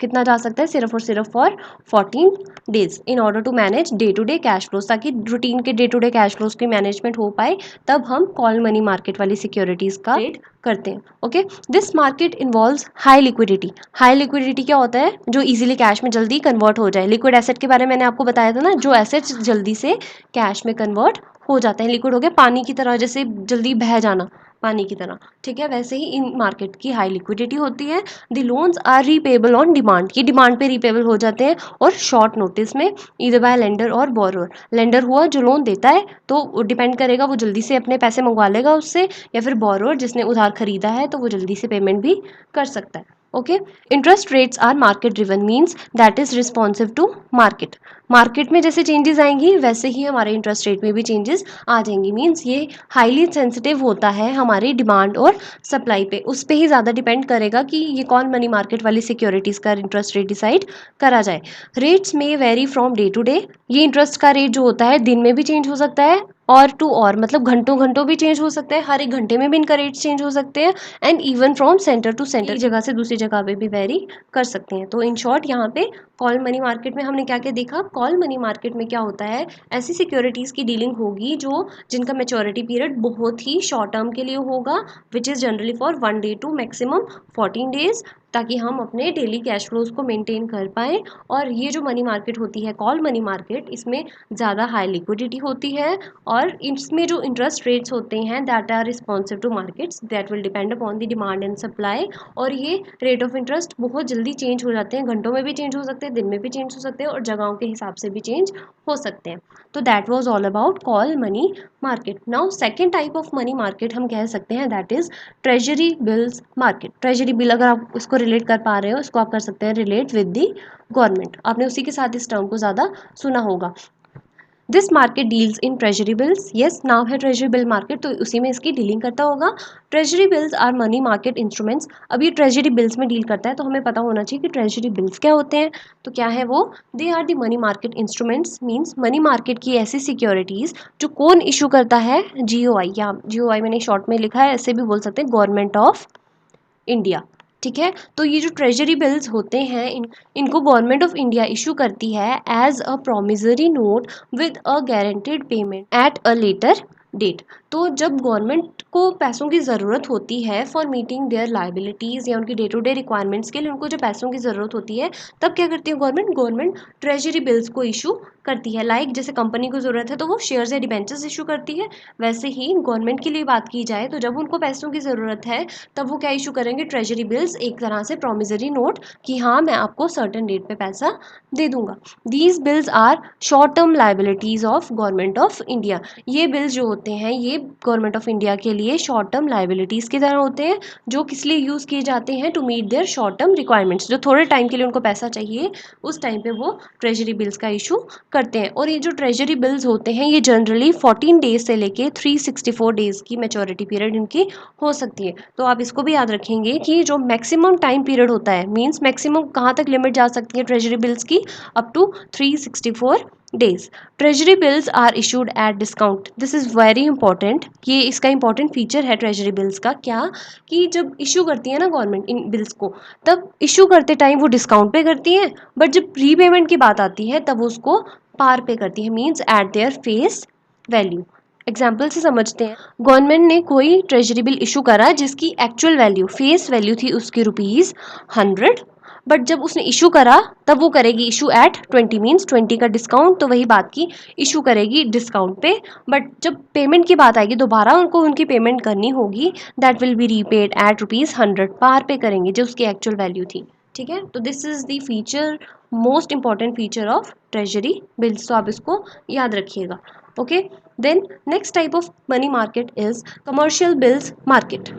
S1: कितना जा सकता है, सिर्फ और सिर्फ for 14 days, in order to manage day to day cash flows, ताकि रूटीन के day to day cash flows की मैनेजमेंट हो पाए, तब हम कॉल मनी मार्केट वाली सिक्योरिटीज का ट्रेड करते हैं। Okay, this market involves high liquidity. High liquidity क्या होता है, जो इजीली कैश में जल्दी कन्वर्ट हो जाए। लिक्विड एसेट के बारे में मैंने आपको बताया था ना, जो एसेट्स जल्दी से कैश में कन्वर्ट हो जाते हैं, लिक्विड हो गया, पानी की तरह, जैसे जल्दी बह जाना पानी की तरह, ठीक है। वैसे ही इन मार्केट की हाई लिक्विडिटी होती है। The loans are repayable on demand, ये डिमांड पे रीपेबल हो जाते हैं, और शॉर्ट नोटिस में, ईदर बाय लेंडर और बोरोअर। लेंडर हुआ जो लोन देता है, तो डिपेंड करेगा, वो जल्दी से अपने पैसे मंगवा लेगा उससे, या फिर बोरोअर जिसने उधार खरीदा है, तो वो जल्दी से पेमेंट भी कर सकता है। Okay, interest rates are market driven, means that is responsive to market. Market में जैसे चेंजेस आएंगी, वैसे ही हमारे इंटरेस्ट रेट में भी चेंजेस आ जाएंगी। मीन्स ये हाईली सेंसिटिव होता है हमारी डिमांड और सप्लाई पे, उस पर ही ज़्यादा डिपेंड करेगा कि ये कौन मनी मार्केट वाली सिक्योरिटीज़ का इंटरेस्ट रेट डिसाइड करा जाए। रेट्स में vary from day to day, ये इंटरेस्ट का रेट जो होता है दिन में भी चेंज हो सकता है, और टू और मतलब घंटों घंटों भी चेंज हो सकता है, हर एक घंटे में भी इनका रेट चेंज हो सकते हैं, and even from centre to centre, एक जगह से दूसरी जगह पे भी वेरी कर सकते हैं। तो इन शॉर्ट यहाँ पे कॉल मनी मार्केट में हमने क्या क्या देखा, कॉल मनी मार्केट में क्या होता है, ऐसी सिक्योरिटीज़ की डीलिंग होगी जो जिनका मेच्योरिटी पीरियड बहुत ही शॉर्ट टर्म के लिए होगा, which is generally for 1 day to maximum 14 days, ताकि हम अपने डेली कैश फ्लोज को मेंटेन कर पाएँ। और ये जो मनी मार्केट होती है, कॉल मनी मार्केट, इसमें ज़्यादा हाई लिक्विडिटी होती है, और इसमें जो इंटरेस्ट रेट्स होते हैं that are responsive to markets, that will depend upon the demand and supply. और ये रेट ऑफ इंटरेस्ट बहुत जल्दी चेंज हो जाते हैं, घंटों में भी चेंज हो सकते हैं, दिन में भी चेंज हो सकते हैं, और जगहों के हिसाब से भी चेंज हो सकते हैं। तो that was all about call money market. Now second type of money market हम कह सकते हैं, that is treasury bills market. Treasury bill, अगर आप इसको रिलेट कर पा रहे हो, इसको आप कर सकते हैं रिलेट विद दी गवर्नमेंट, आपने उसी के साथ इस टर्म को ज़्यादा सुना होगा। This market deals in treasury bills, yes नाम है ट्रेजरी बिल मार्केट, तो उसी में इसकी डीलिंग करता होगा। Treasury bills are money market instruments. अब ये ट्रेजरी बिल्स में डील करता है, तो हमें पता होना चाहिए कि ट्रेजरी बिल्स क्या होते हैं। तो क्या है वो, they are the money market instruments, means money market की ऐसी सिक्योरिटीज़ जो कौन इशू करता है, GOI, या GOI मैंने शॉर्ट में लिखा है, ऐसे भी बोल सकते हैं, गवर्नमेंट ऑफ इंडिया, ठीक है। तो ये जो ट्रेजरी बिल्स होते हैं, इनको गवर्नमेंट ऑफ इंडिया इशू करती है as a promissory note with a guaranteed payment at a later date. तो जब गवर्नमेंट को पैसों की ज़रूरत होती है फॉर मीटिंग देयर लाइबिलिटीज़, या उनकी डे टू डे रिक्वायरमेंट्स के लिए उनको जो पैसों की ज़रूरत होती है, तब क्या करती है गवर्नमेंट ट्रेजरी बिल्स को इशू करती है। लाइक जैसे कंपनी को ज़रूरत है तो वो शेयर्स या डिबेंचर्स इशू करती है, वैसे ही गवर्नमेंट के लिए बात की जाए तो जब उनको पैसों की ज़रूरत है, तब वो क्या इशू करेंगे, ट्रेजरी बिल्स, एक तरह से प्रोमिसरी नोट, कि हाँ मैं आपको सर्टेन डेट पे पैसा दे दूंगा। These bills are short term liabilities of government of India. ये बिल्स जो होते हैं, ये गवर्नमेंट ऑफ इंडिया के लिए शॉर्ट टर्म लाइबिलिटीज़ की तरह होते हैं, जो किस लिए यूज़ किए जाते हैं, to meet their short term requirements. जो थोड़े टाइम के लिए उनको पैसा चाहिए, उस टाइम पे वो ट्रेजरी बिल्स का इशू करते हैं। और ये जो ट्रेजरी बिल्स होते हैं, ये जनरली 14 डेज से लेके 364 डेज की मैच्योरिटी पीरियड इनकी हो सकती है। तो आप इसको भी याद रखेंगे कि जो मैक्सिमम टाइम पीरियड होता है, मींस मैक्सिमम कहाँ तक लिमिट जा सकती है ट्रेजरी बिल्स की, up to 364 days. Treasury bills are issued at discount, this is very important, ये इसका इंपॉर्टेंट फीचर है ट्रेजरी बिल्स का, क्या कि जब इशू करती है ना गवर्नमेंट इन बिल्स को, तब इशू करते टाइम वो डिस्काउंट पे करती है, बट जब रीपेमेंट की बात आती है तब उसको पार पे करती है, means eight their face value. Example से समझते हैं, गवर्नमेंट ने कोई ट्रेजरी बिल इशू करा जिसकी एक्चुअल वैल्यू, फेस वैल्यू थी उसकी ₹100, बट जब उसने इशू करा तब वो करेगी इशू एट 20, मीन्स 20 का डिस्काउंट, तो वही बात की इशू करेगी डिस्काउंट पे। बट जब पेमेंट की बात आएगी, दोबारा उनको उनकी पेमेंट करनी होगी, that will be repaid at ₹100, par पे करेंगे जो उसकी एक्चुअल वैल्यू थी, ठीक है। तो this is the feature, most important feature of treasury bills, तो आप इसको याद रखिएगा। Okay, then next type of money market is commercial bills market.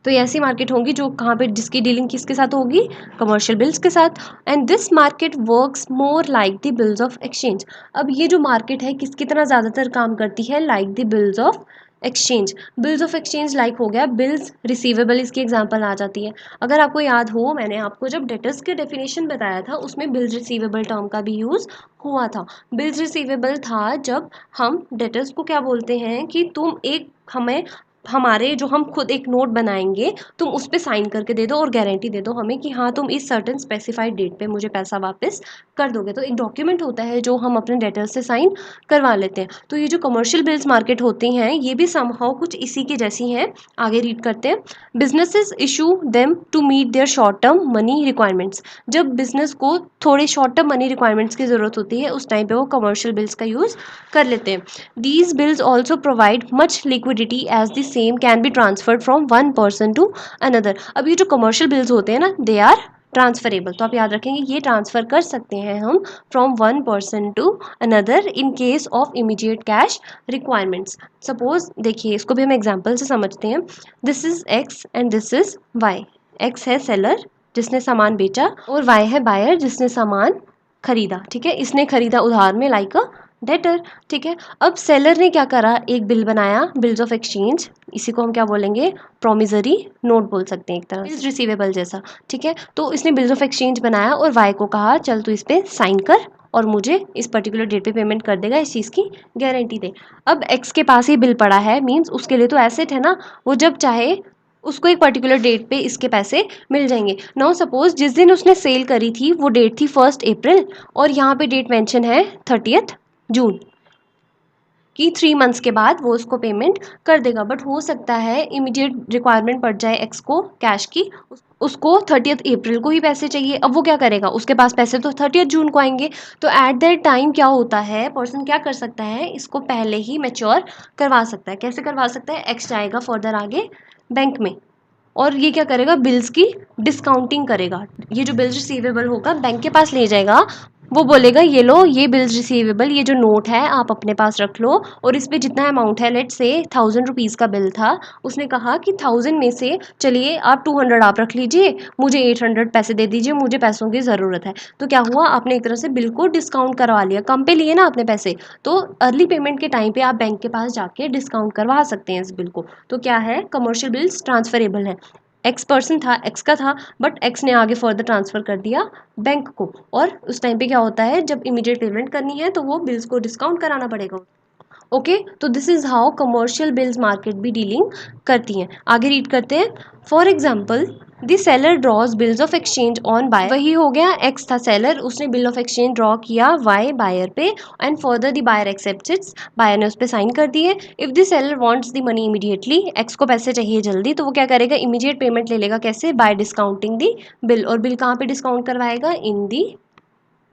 S1: तो ये ऐसी मार्केट होगी जो कहाँ पे, जिसकी डीलिंग किसके साथ होगी, कमर्शियल बिल्स के साथ। And this market works more like the bills of exchange. अब ये जो मार्केट है किस कितना ज़्यादातर काम करती है, like the bills of exchange. Bills of exchange like हो गया बिल्स रिसीवेबल, इसकी एग्जांपल आ जाती है। अगर आपको याद हो, मैंने आपको जब डेटर्स के डेफिनेशन बताया था उसमें बिल्स रिसीवेबल टर्म का भी यूज़ हुआ था। बिल्स रिसीवेबल था जब हम डेटर्स को क्या बोलते हैं कि तुम एक हमें हमारे जो हम खुद एक नोट बनाएंगे, तुम उस पर साइन करके दे दो और गारंटी दे दो हमें कि हाँ तुम इस सर्टेन स्पेसिफाइड डेट पे मुझे पैसा वापस कर दोगे। तो एक डॉक्यूमेंट होता है जो हम अपने डेटर से साइन करवा लेते हैं। तो ये जो कमर्शियल बिल्स मार्केट होती हैं ये भी समहाउ कुछ इसी की जैसी हैं। आगे रीड करते हैं। Businesses issue them to meet their short term money requirements. जब बिजनेस को थोड़े शॉर्ट टर्म मनी रिक्वायरमेंट्स की ज़रूरत होती है उस टाइम पे वो कमर्शियल बिल्स का यूज़ कर लेते हैं। These bills also provide much liquidity as the same can be transferred from one person to another। अब ये जो commercial bills होते हैं ना, they are ट्रांसफरेबल। तो आप याद रखेंगे ये ट्रांसफ़र कर सकते हैं हम from one person to another in case of immediate cash requirements. Suppose देखिए, इसको भी हम एग्जांपल से समझते हैं। This is X and this is Y. X है सेलर जिसने सामान बेचा और वाई है बायर जिसने सामान खरीदा। ठीक है, इसने खरीदा उधार में लाइक अ डेटर। ठीक है, अब सेलर ने क्या करा, एक बिल बनाया, बिल्स ऑफ एक्सचेंज। इसी को हम क्या बोलेंगे, प्रोमिजरी नोट बोल सकते हैं, एक तरह बिल्स रिसीवेबल जैसा। ठीक है, तो इसने बिल्स ऑफ एक्सचेंज बनाया और वाई को कहा चल तू इस पर साइन कर और मुझे इस पर्टिकुलर डेट पे पेमेंट कर देगा, इस चीज़ की गारंटी दे। अब एक्स के पास ही बिल पड़ा है, मीन्स उसके लिए तो एसेट है ना, वो जब चाहे उसको एक पर्टिकुलर डेट पे इसके पैसे मिल जाएंगे। नाउ सपोज जिस दिन उसने सेल करी थी वो डेट थी 1 अप्रैल और यहाँ पे डेट मेंशन है 30 जून कि 3 मंथ्स के बाद वो उसको पेमेंट कर देगा। बट हो सकता है इमीडिएट रिक्वायरमेंट पड़ जाए एक्स को कैश की, उसको 30 अप्रैल को ही पैसे चाहिए। अब वो क्या करेगा, उसके पास पैसे तो 30 जून को आएंगे। तो एट दैट टाइम क्या होता है, पर्सन क्या कर सकता है, इसको पहले ही मैच्योर करवा सकता है। कैसे करवा सकता है, एक्स जाएगा फर्दर आगे बैंक में और ये क्या करेगा, बिल्स की डिस्काउंटिंग करेगा। ये जो बिल्स रिसीवेबल होगा बैंक के पास ले जाएगा, वो बोलेगा ये लो, ये बिल्स रिसीवेबल, ये जो नोट है आप अपने पास रख लो और इस पे जितना अमाउंट है, लेट से 1000 रुपीज़ का बिल था, उसने कहा कि 1000 में से चलिए आप 200 आप रख लीजिए, मुझे 800 पैसे दे दीजिए, मुझे पैसों की ज़रूरत है। तो क्या हुआ, आपने एक तरह से बिल को डिस्काउंट करवा लिया, कम पे लिए ना आपने पैसे। तो अर्ली पेमेंट के टाइम पे आप बैंक के पास जाके डिस्काउंट करवा सकते हैं इस बिल को। तो क्या है, कमर्शियल बिल्स ट्रांसफरेबल है। एक्स पर्सन था, एक्स का था, बट एक्स ने आगे फर्दर ट्रांसफ़र कर दिया बैंक को। और उस टाइम पे क्या होता है, जब इमीडिएट पेमेंट करनी है तो वो बिल्स को डिस्काउंट कराना पड़ेगा। ओके, तो this is how commercial bills market भी डीलिंग करती हैं। आगे रीड करते हैं। For example the seller draws bills of exchange on buyer. वही हो गया, एक्स था सेलर, उसने बिल ऑफ एक्सचेंज ड्रॉ किया वाई बायर पे and further the buyer accepts its, buyer ने उस पर साइन कर दिए। If the seller wants the money immediately, X को पैसे चाहिए जल्दी, तो वो क्या करेगा, इमीडिएट पेमेंट ले लेगा। कैसे, बाय डिस्काउंटिंग द बिल। और बिल कहाँ पे डिस्काउंट करवाएगा, इन दी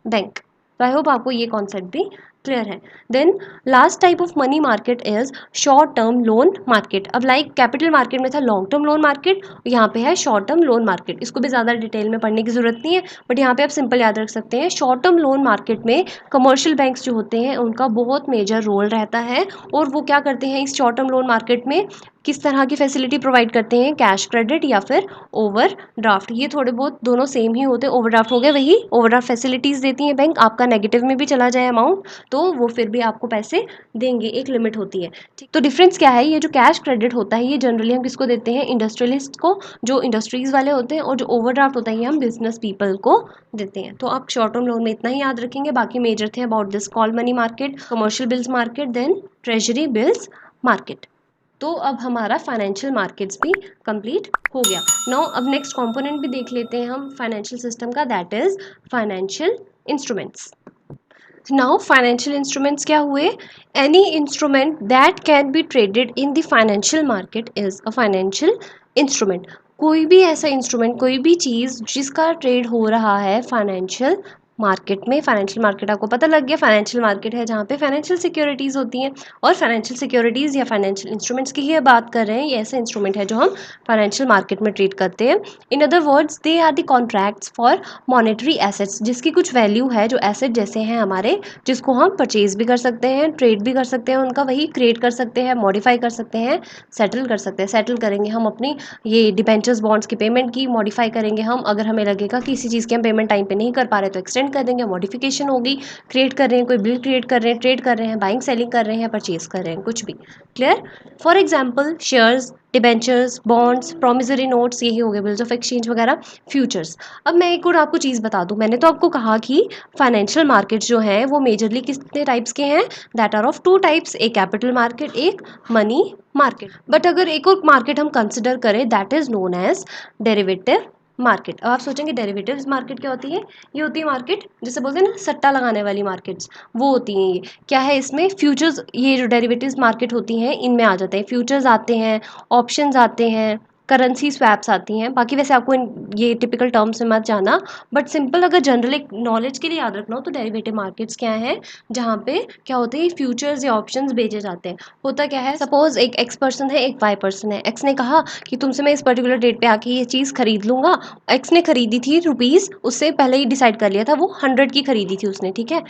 S1: बैंक। तो आई होप आपको ये कॉन्सेप्ट भी क्लियर है। Then last type of money market is short term loan market. अब लाइक कैपिटल मार्केट में था लॉन्ग टर्म लोन मार्केट, यहाँ पे है शॉर्ट टर्म लोन मार्केट। इसको भी ज़्यादा डिटेल में पढ़ने की जरूरत नहीं है, बट यहाँ पे आप सिंपल याद रख सकते हैं। शॉर्ट टर्म लोन मार्केट में कमर्शियल बैंक्स जो होते हैं उनका बहुत मेजर रोल रहता है। और वो क्या करते हैं, इस शॉर्ट टर्म लोन मार्केट में किस तरह की फैसिलिटी प्रोवाइड करते हैं, कैश क्रेडिट या फिर ओवर ड्राफ्ट। ये थोड़े बहुत दोनों सेम ही होते हैं। ओवर ड्राफ्ट हो गए, वही ओवर ड्राफ्ट फैसिलिटीज़ देती हैं बैंक। आपका नेगेटिव में भी चला जाए अमाउंट तो वो फिर भी आपको पैसे देंगे, एक लिमिट होती है। ठीक, तो डिफरेंस क्या है, ये जो कैश क्रेडिट होता है ये जनरली हम किसको देते हैं, इंडस्ट्रियलिस्ट को, जो इंडस्ट्रीज़ वाले होते हैं। और जो ओवर ड्राफ्ट होता है ये हम बिजनेस पीपल को देते हैं। तो आप शॉर्ट टर्म लोन में इतना ही याद रखेंगे। बाकी मेजर थे about this call money market, commercial bills market, then treasury bills market. तो अब हमारा फाइनेंशियल मार्केट्स भी कंप्लीट हो गया। नाउ अब नेक्स्ट कंपोनेंट भी देख लेते हैं हम फाइनेंशियल सिस्टम का, that is financial instruments. Now financial instruments क्या हुए, any instrument that can be traded in the financial market is a financial instrument. कोई भी ऐसा इंस्ट्रूमेंट, कोई भी चीज़ जिसका ट्रेड हो रहा है फाइनेंशियल मार्केट में। फाइनेंशियल मार्केट आपको पता लग गया, फाइनेंशियल मार्केट है जहाँ पे फाइनेंशियल सिक्योरिटीज़ होती हैं, और फाइनेंशियल सिक्योरिटीज़ या फाइनेंशियल इंस्ट्रूमेंट्स की ही बात कर रहे हैं। ये ऐसे इंस्ट्रूमेंट है जो हम फाइनेंशियल मार्केट में ट्रेड करते हैं। In other words they are the contracts for monetary assets, जिसकी कुछ वैल्यू है, जो एसेट जैसे हैं हमारे, जिसको हम परचेज भी कर सकते हैं, ट्रेड भी कर सकते हैं, उनका वही क्रिएट कर सकते हैं, मॉडिफाई कर सकते हैं, सेटल कर सकते हैं। सेटल करेंगे हम अपनी ये डिबेंचर्स बॉन्ड्स की पेमेंट की, मॉडिफाई करेंगे हम, अगर हमें लगेगा कि किसी चीज़ की हम पेमेंट टाइम पे नहीं कर पा रहे तो एक्सटेंड कर देंगे, मॉडिफिकेशन होगी। क्रिएट कर रहे हैं, कोई बिल क्रिएट कर रहे हैं, ट्रेड कर रहे हैं, बाइंग सेलिंग कर रहे हैं, परचेज कर रहे हैं, कुछ भी। Clear? For example shares, debentures, bonds, promissory notes, यही हो गए बिल्स ऑफ एक्सचेंज वगैरह, फ्यूचर्स। अब मैं एक और आपको चीज़ बता दूं, मैंने तो आपको कहा कि फाइनेंशियल मार्केट जो है वो मेजरली कितने टाइप्स के हैं, दैट आर ऑफ 2 टाइप्स, एक कैपिटल मार्केट, एक मनी मार्केट। बट अगर एक और मार्केट हम कंसिडर करें, that is known as derivative market. अब आप सोचेंगे डेरिवेटिव्स मार्केट क्या होती है? ये होती है मार्केट जिसे बोलते हैं ना सट्टा लगाने वाली मार्केट्स, वो होती हैं ये। क्या है इसमें? फ्यूचर्स, ये जो डेरिवेटिव्स मार्केट होती हैं इनमें आ जाते हैं फ्यूचर्स आते हैं, ऑप्शंस आते हैं, करेंसी स्वैप्स आती हैं। बाकी वैसे आपको ये टिपिकल टर्म्स में मत जाना, बट सिंपल अगर जनरल एक नॉलेज के लिए याद रखना हो तो डेरिवेटिव मार्केट्स क्या है, जहाँ पे क्या होते हैं फ्यूचर्स या ऑप्शंस बेचे जाते हैं। होता क्या है, सपोज एक एक्स पर्सन है, एक वाई पर्सन है। एक्स ने कहा कि तुमसे मैं इस पर्टिकुलर डेट पे आके ये चीज़ खरीद लूँगा। एक्स ने खरीदी थी रुपीज़, उससे पहले ही डिसाइड कर लिया था, वो 100 की खरीदी थी उसने, ठीक है।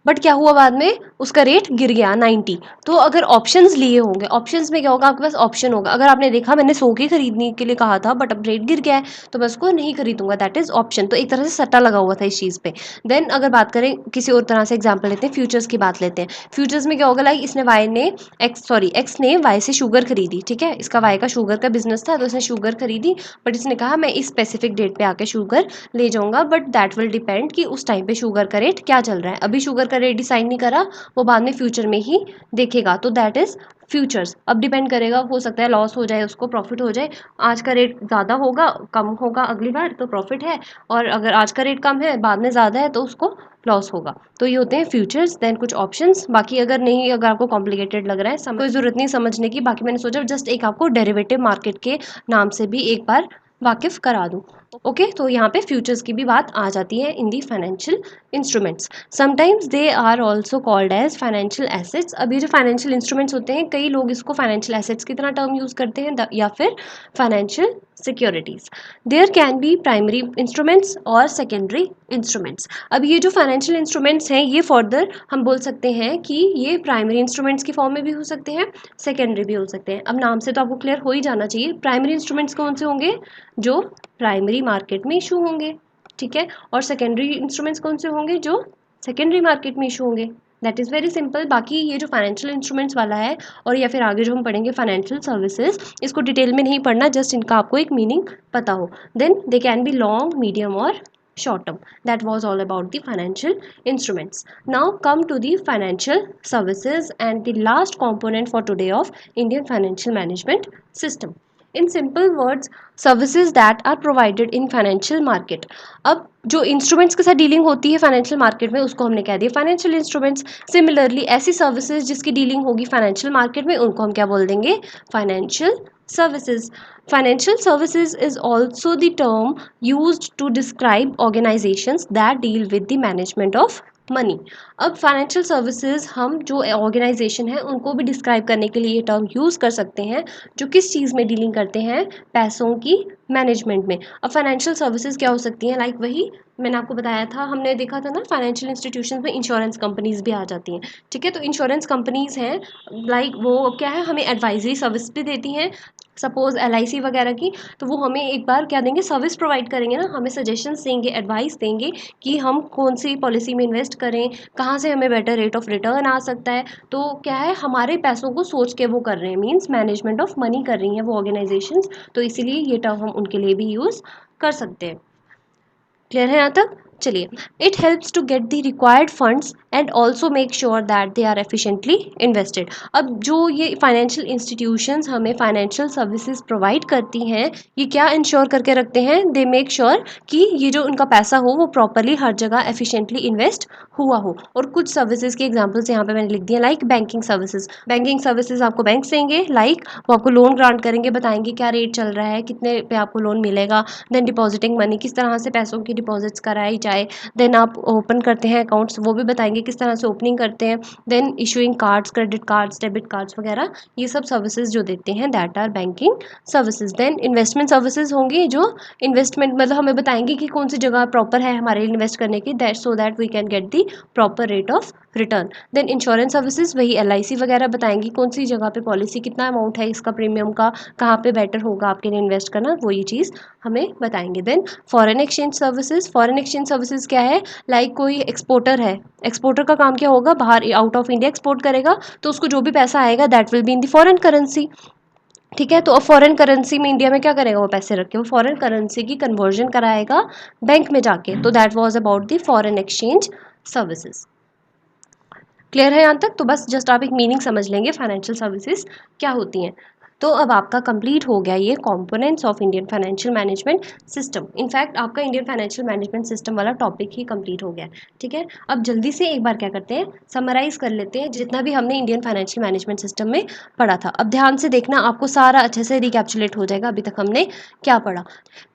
S1: बट क्या हुआ बाद में, उसका रेट गिर गया 90। तो अगर ऑप्शंस लिए होंगे, ऑप्शंस में क्या होगा, आपके पास ऑप्शन होगा। अगर आपने देखा मैंने 100 की खरीदने के लिए कहा था बट अब रेट गिर गया है तो मैं उसको नहीं खरीदूंगा, दैट इज ऑप्शन। तो एक तरह से सट्टा लगा हुआ था इस चीज़ पे। देन अगर बात करें किसी और तरह से एग्जाम्पल लेते हैं, फ्यूचर्स की बात लेते हैं। फ्यूचर्स में क्या होगा, लाइक इसने वाई ने एक्स ने वाई से शुगर खरीदी, ठीक है। इसका वाई का शुगर का बिजनेस था तो इसने शुगर खरीदी, बट इसने कहा मैं इस स्पेसिफिक डेट पे आके शुगर ले जाऊंगा, बट दैट विल डिपेंड कि उस टाइम पे शुगर का रेट क्या चल रहा है। अभी शुगर का रेट डिसाइड नहीं करा, वो बाद में फ्यूचर में ही देखेगा, तो दैट इज फ्यूचर्स। अब डिपेंड करेगा, हो सकता है लॉस हो जाए उसको, प्रॉफिट हो जाए। आज का रेट ज़्यादा होगा, कम होगा अगली बार तो प्रॉफिट है, और अगर आज का रेट कम है बाद में ज़्यादा है तो उसको लॉस होगा। तो ये होते हैं फ्यूचर्स। देन कुछ ऑप्शंस, बाकी अगर नहीं, अगर आपको कॉम्प्लिकेटेड लग रहा है, कोई ज़रूरत नहीं समझने की। बाकी मैंने सोचा जस्ट एक आपको डेरिवेटिव मार्केट के नाम से भी एक बार वाकिफ करा दूँ। ओके तो यहाँ पे फ्यूचर्स की भी बात आ जाती है in the financial instruments. Sometimes they are also called as financial assets. अब ये जो फाइनेंशियल इंस्ट्रूमेंट्स होते हैं, कई लोग इसको फाइनेंशियल एसेट्स की तरह टर्म यूज़ करते हैं, या फिर financial securities. There can be primary instruments और सेकेंडरी इंस्ट्रूमेंट्स। अब ये जो फाइनेंशियल इंस्ट्रूमेंट्स हैं ये फर्दर हम बोल सकते हैं कि ये प्राइमरी इंस्ट्रूमेंट्स की फॉर्म में भी हो सकते हैं, सेकेंडरी भी हो सकते हैं। अब नाम से तो आपको क्लियर हो ही जाना चाहिए। प्राइमरी इंस्ट्रूमेंट्स कौन से होंगे, जो प्राइमरी मार्केट में इशू होंगे, ठीक है। और सेकेंडरी इंस्ट्रूमेंट्स कौन से होंगे, जो सेकेंडरी मार्केट में इशू होंगे। That is very simple. बाकी ये जो फाइनेंशियल इंस्ट्रूमेंट्स वाला है, और या फिर आगे जो हम पढ़ेंगे फाइनेंशियल सर्विसेज, इसको डिटेल में नहीं पढ़ना, जस्ट इनका आपको एक मीनिंग पता हो। Then they can be long, medium और short term. That was all about the financial instruments. Now come to the financial services and the last component for today of Indian financial management system. In simple words, services that are provided in financial market. अब जो instruments के साथ dealing होती है financial market में, उसको हमने कह दिया फाइनेंशियल इंस्ट्रूमेंट्स। सिमिलरली ऐसी सर्विसेज जिसकी डीलिंग होगी फाइनेंशियल मार्केट में, उनको हम क्या बोल देंगे, financial services. Financial services is also the term used to describe organizations that deal with the management of money. अब फाइनेंशियल सर्विसेज हम जो ऑर्गेनाइजेशन है उनको भी डिस्क्राइब करने के लिए ये टर्म यूज़ कर सकते हैं, जो किस चीज़ में डीलिंग करते हैं, पैसों की मैनेजमेंट में। अब फाइनेंशियल सर्विसेज क्या हो सकती हैं, लाइक वही मैंने आपको बताया था, हमने देखा था ना फाइनेंशियल इंस्टीट्यूशन में इंश्योरेंस कंपनीज भी आ जाती हैं, ठीक है। तो इंश्योरेंस कंपनीज हैं, लाइक वो क्या है, हमें एडवाइजरी सर्विस भी देती हैं। सपोज LIC वगैरह की, तो वो हमें एक बार क्या देंगे, सर्विस प्रोवाइड करेंगे ना, हमें सजेशंस देंगे, एडवाइस देंगे कि हम कौन सी पॉलिसी में इन्वेस्ट करें, कहाँ से हमें बेटर रेट ऑफ रिटर्न आ सकता है। तो क्या है, हमारे पैसों को सोच के वो कर रहे हैं, मीन्स मैनेजमेंट ऑफ मनी कर रही हैं वो ऑर्गेनाइजेशंस। तो इसीलिए ये टर्म हम उनके लिए भी यूज़ कर सकते हैं। क्लियर है यहाँ तक? चलिए, it helps to get the required funds and also make sure that they are efficiently invested. अब जो ये फाइनेंशियल इंस्टीट्यूशंस हमें फाइनेंशियल सर्विसेज प्रोवाइड करती हैं, ये क्या इंश्योर करके रखते हैं, दे मेक श्योर कि ये जो उनका पैसा हो वो प्रॉपरली हर जगह एफिशिएंटली इन्वेस्ट हुआ हो। और कुछ सर्विसेज की एग्जांपल्स यहाँ पे मैंने लिख दिए, like banking services. Banking services आपको बैंक देंगे, लाइक वो आपको लोन ग्रांट करेंगे, बताएंगे क्या रेट चल रहा है, कितने पे आपको लोन मिलेगा। देन डिपॉजिटिंग मनी, किस तरह से पैसों की डिपॉजिट्स कराई आए। देन आप ओपन करते हैं अकाउंट्स, वो भी बताएंगे किस तरह से ओपनिंग करते हैं। Then issuing cards, credit cards, debit cards वगैरह, ये सब सर्विसेज जो देते हैं that are banking services. Then investment services होंगी जो इन्वेस्टमेंट मतलब हमें बताएंगे कि कौन सी जगह प्रॉपर है हमारे इन्वेस्ट करने की, that so that we can get the proper rate of return. Then insurance services, वही LIC वगैरह बताएंगी कौन सी जगह पे पॉलिसी, कितना अमाउंट है इसका प्रीमियम का, कहाँ पे बेटर होगा आपके लिए इन्वेस्ट करना, वो ये चीज़ हमें बताएंगे। Then foreign exchange services, foreign exchange services क्या है, लाइक कोई एक्सपोर्टर है, एक्सपोर्टर का काम क्या होगा, बाहर आउट ऑफ इंडिया एक्सपोर्ट करेगा, तो उसको जो भी पैसा आएगा that will be in the foreign currency. ठीक है, तो अब फॉरेन करेंसी में इंडिया में क्या करेगा, वो पैसे रख के वो फॉरेन करेंसी की कन्वर्जन कराएगा बैंक में जाके। तो that was about the foreign exchange services. Clear है यहाँ तक? तो बस जस्ट आप एक मीनिंग समझ लेंगे फाइनेंशियल सर्विसेज क्या होती हैं। तो अब आपका कंप्लीट हो गया ये components of Indian financial management system. In fact आपका इंडियन फाइनेंशियल मैनेजमेंट सिस्टम वाला टॉपिक ही कंप्लीट हो गया। ठीक है, अब जल्दी से एक बार क्या करते हैं, समराइज कर लेते हैं जितना भी हमने इंडियन फाइनेंशियल मैनेजमेंट सिस्टम में पढ़ा था। अब ध्यान से देखना, आपको सारा अच्छे से रिकैप्चुलेट हो जाएगा अभी तक हमने क्या पढ़ा।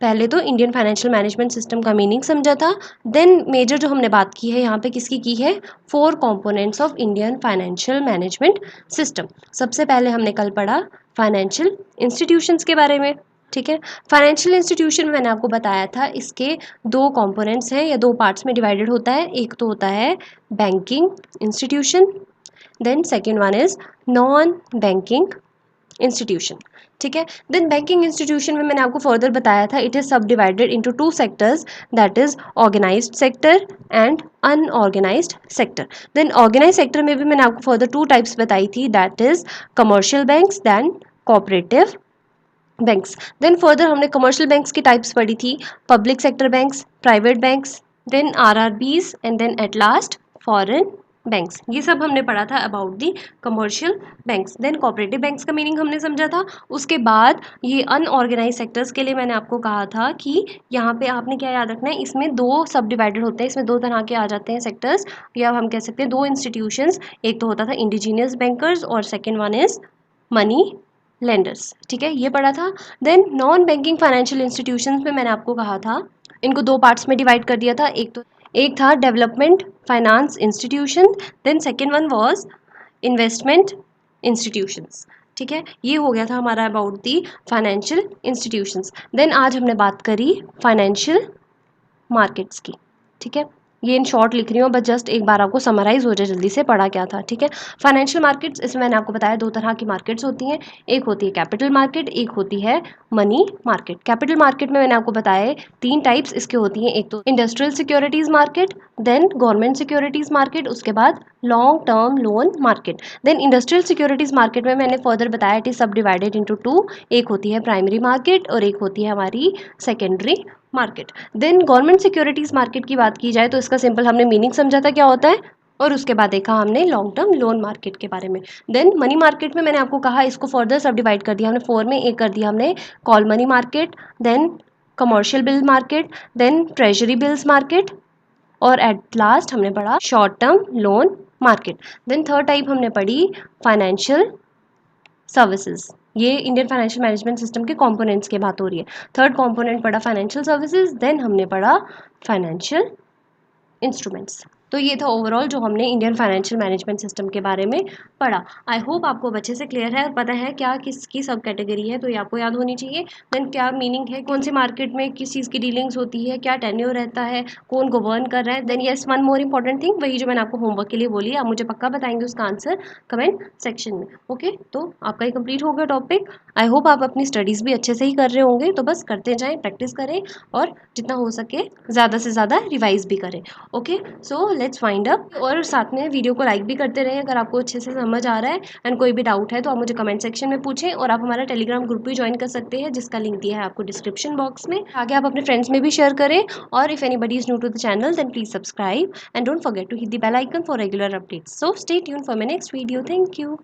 S1: पहले तो इंडियन फाइनेंशियल मैनेजमेंट सिस्टम का मीनिंग समझा था। देन मेजर जो हमने बात की है यहाँ पे किसकी की है, 4 components of Indian financial management system. सबसे पहले हमने कल पढ़ा फाइनेंशियल इंस्टीट्यूशंस के बारे में। ठीक है, फाइनेंशियल इंस्टीट्यूशन मैंने आपको बताया था इसके 2 कंपोनेंट्स हैं या 2 पार्ट्स में डिवाइडेड होता है। एक तो होता है banking institution, then second one is non banking institution. ठीक है, देन बैंकिंग इंस्टीट्यूशन में मैंने आपको फर्दर बताया था it is sub divided into 2 sectors, that is organised sector and unorganised sector. Then organise sector में भी मैंने आपको फर्दर 2 टाइप्स बताई थी, that is commercial banks then cooperative banks. Then further हमने कमर्शियल बैंक्स की टाइप्स पढ़ी थी, public sector banks, private banks, then RRBs and then at last foreign banks. ये सब हमने पढ़ा था about the commercial banks. Then cooperative banks का मीनिंग हमने समझा था। उसके बाद ये अनऑर्गेनाइज सेक्टर्स के लिए मैंने आपको कहा था कि यहाँ पे आपने क्या याद रखना है, इसमें 2 सब डिवाइडेड होते हैं, इसमें 2 तरह के आ जाते हैं सेक्टर्स, या हम कह सकते हैं 2 इंस्टीट्यूशंस। एक तो होता था इंडिजीनियस बैंकर्स और second one is money lenders. ठीक है, ये पढ़ा था। Then non banking financial institutions में मैंने आपको कहा था इनको 2 पार्ट्स में डिवाइड कर दिया था। एक था development finance institution, then second one was investment institutions. ठीक है, ये हो गया था हमारा about the financial institutions. Then आज हमने बात करी फाइनेंशियल मार्केट्स की। ठीक है, ये इन शॉर्ट लिख रही हूँ, बस जस्ट एक बार आपको समराइज हो जाए जल्दी से पढ़ा क्या था। ठीक है, फाइनेंशियल मार्केट्स, इसमें मैंने आपको बताया 2 तरह की मार्केट्स होती हैं, एक होती है कैपिटल मार्केट, एक होती है मनी मार्केट। कैपिटल मार्केट में मैंने आपको बताया 3 टाइप्स इसके होती हैं, एक तो industrial securities market, then government securities market, उसके बाद long term loan market. Then industrial securities market में मैंने फर्दर बताया it is sub divided into 2, एक होती है प्राइमरी मार्केट और एक होती है हमारी secondary market. Then government securities market की बात की जाए तो इसका सिंपल हमने मीनिंग समझा था क्या होता है, और उसके बाद देखा हमने लॉन्ग टर्म लोन मार्केट के बारे में। देन मनी मार्केट में मैंने आपको कहा इसको फर्दर सब डिवाइड कर दिया हमने 4 में, एक कर दिया हमने call money market, then commercial bill market, then treasury bills market, और एट लास्ट हमने पढ़ा short term loan market. Then third type हमने पढ़ी फाइनेंशियल सर्विसेज। ये इंडियन फाइनेंशियल मैनेजमेंट सिस्टम के कंपोनेंट्स की बात हो रही है। थर्ड कंपोनेंट पढ़ा फाइनेंशियल सर्विसेज, देन हमने पढ़ा फाइनेंशियल इंस्ट्रूमेंट्स। तो ये था ओवरऑल जो हमने इंडियन फाइनेंशियल मैनेजमेंट सिस्टम के बारे में पढ़ा। आई होप आपको अच्छे से क्लियर है और पता है क्या किसकी सब कैटेगरी है, तो ये आपको याद होनी चाहिए। देन क्या मीनिंग है, कौन सी मार्केट में किस चीज़ की डीलिंग्स होती है, क्या टेन्योर रहता है, कौन गवर्न कर रहा है। Then yes one more important thing, वही जो मैंने आपको होमवर्क के लिए बोली, आप मुझे पक्का बताएंगे उसका आंसर कमेंट सेक्शन में। ओके, तो आपका ही कंप्लीट हो गया टॉपिक। आई होप आप अपनी स्टडीज़ भी अच्छे से ही कर रहे होंगे, तो बस करते जाएँ, प्रैक्टिस करें और जितना हो सके ज़्यादा से ज़्यादा रिवाइज भी करें। Okay, so let's find up, और साथ में वीडियो को लाइक भी करते रहें अगर आपको अच्छे से समझ आ रहा है। एंड कोई भी डाउट है तो आप मुझे कमेंट सेक्शन में पूछें, और आप हमारा टेलीग्राम ग्रुप भी ज्वाइन कर सकते हैं जिसका लिंक दिया है आपको डिस्क्रिप्शन बॉक्स में। आगे आप अपने फ्रेंड्स में भी शेयर करें, और if anybody is new to the channel then please subscribe and don't forget to hit the bell icon for regular updates. So stay tune for my next video. Thank you.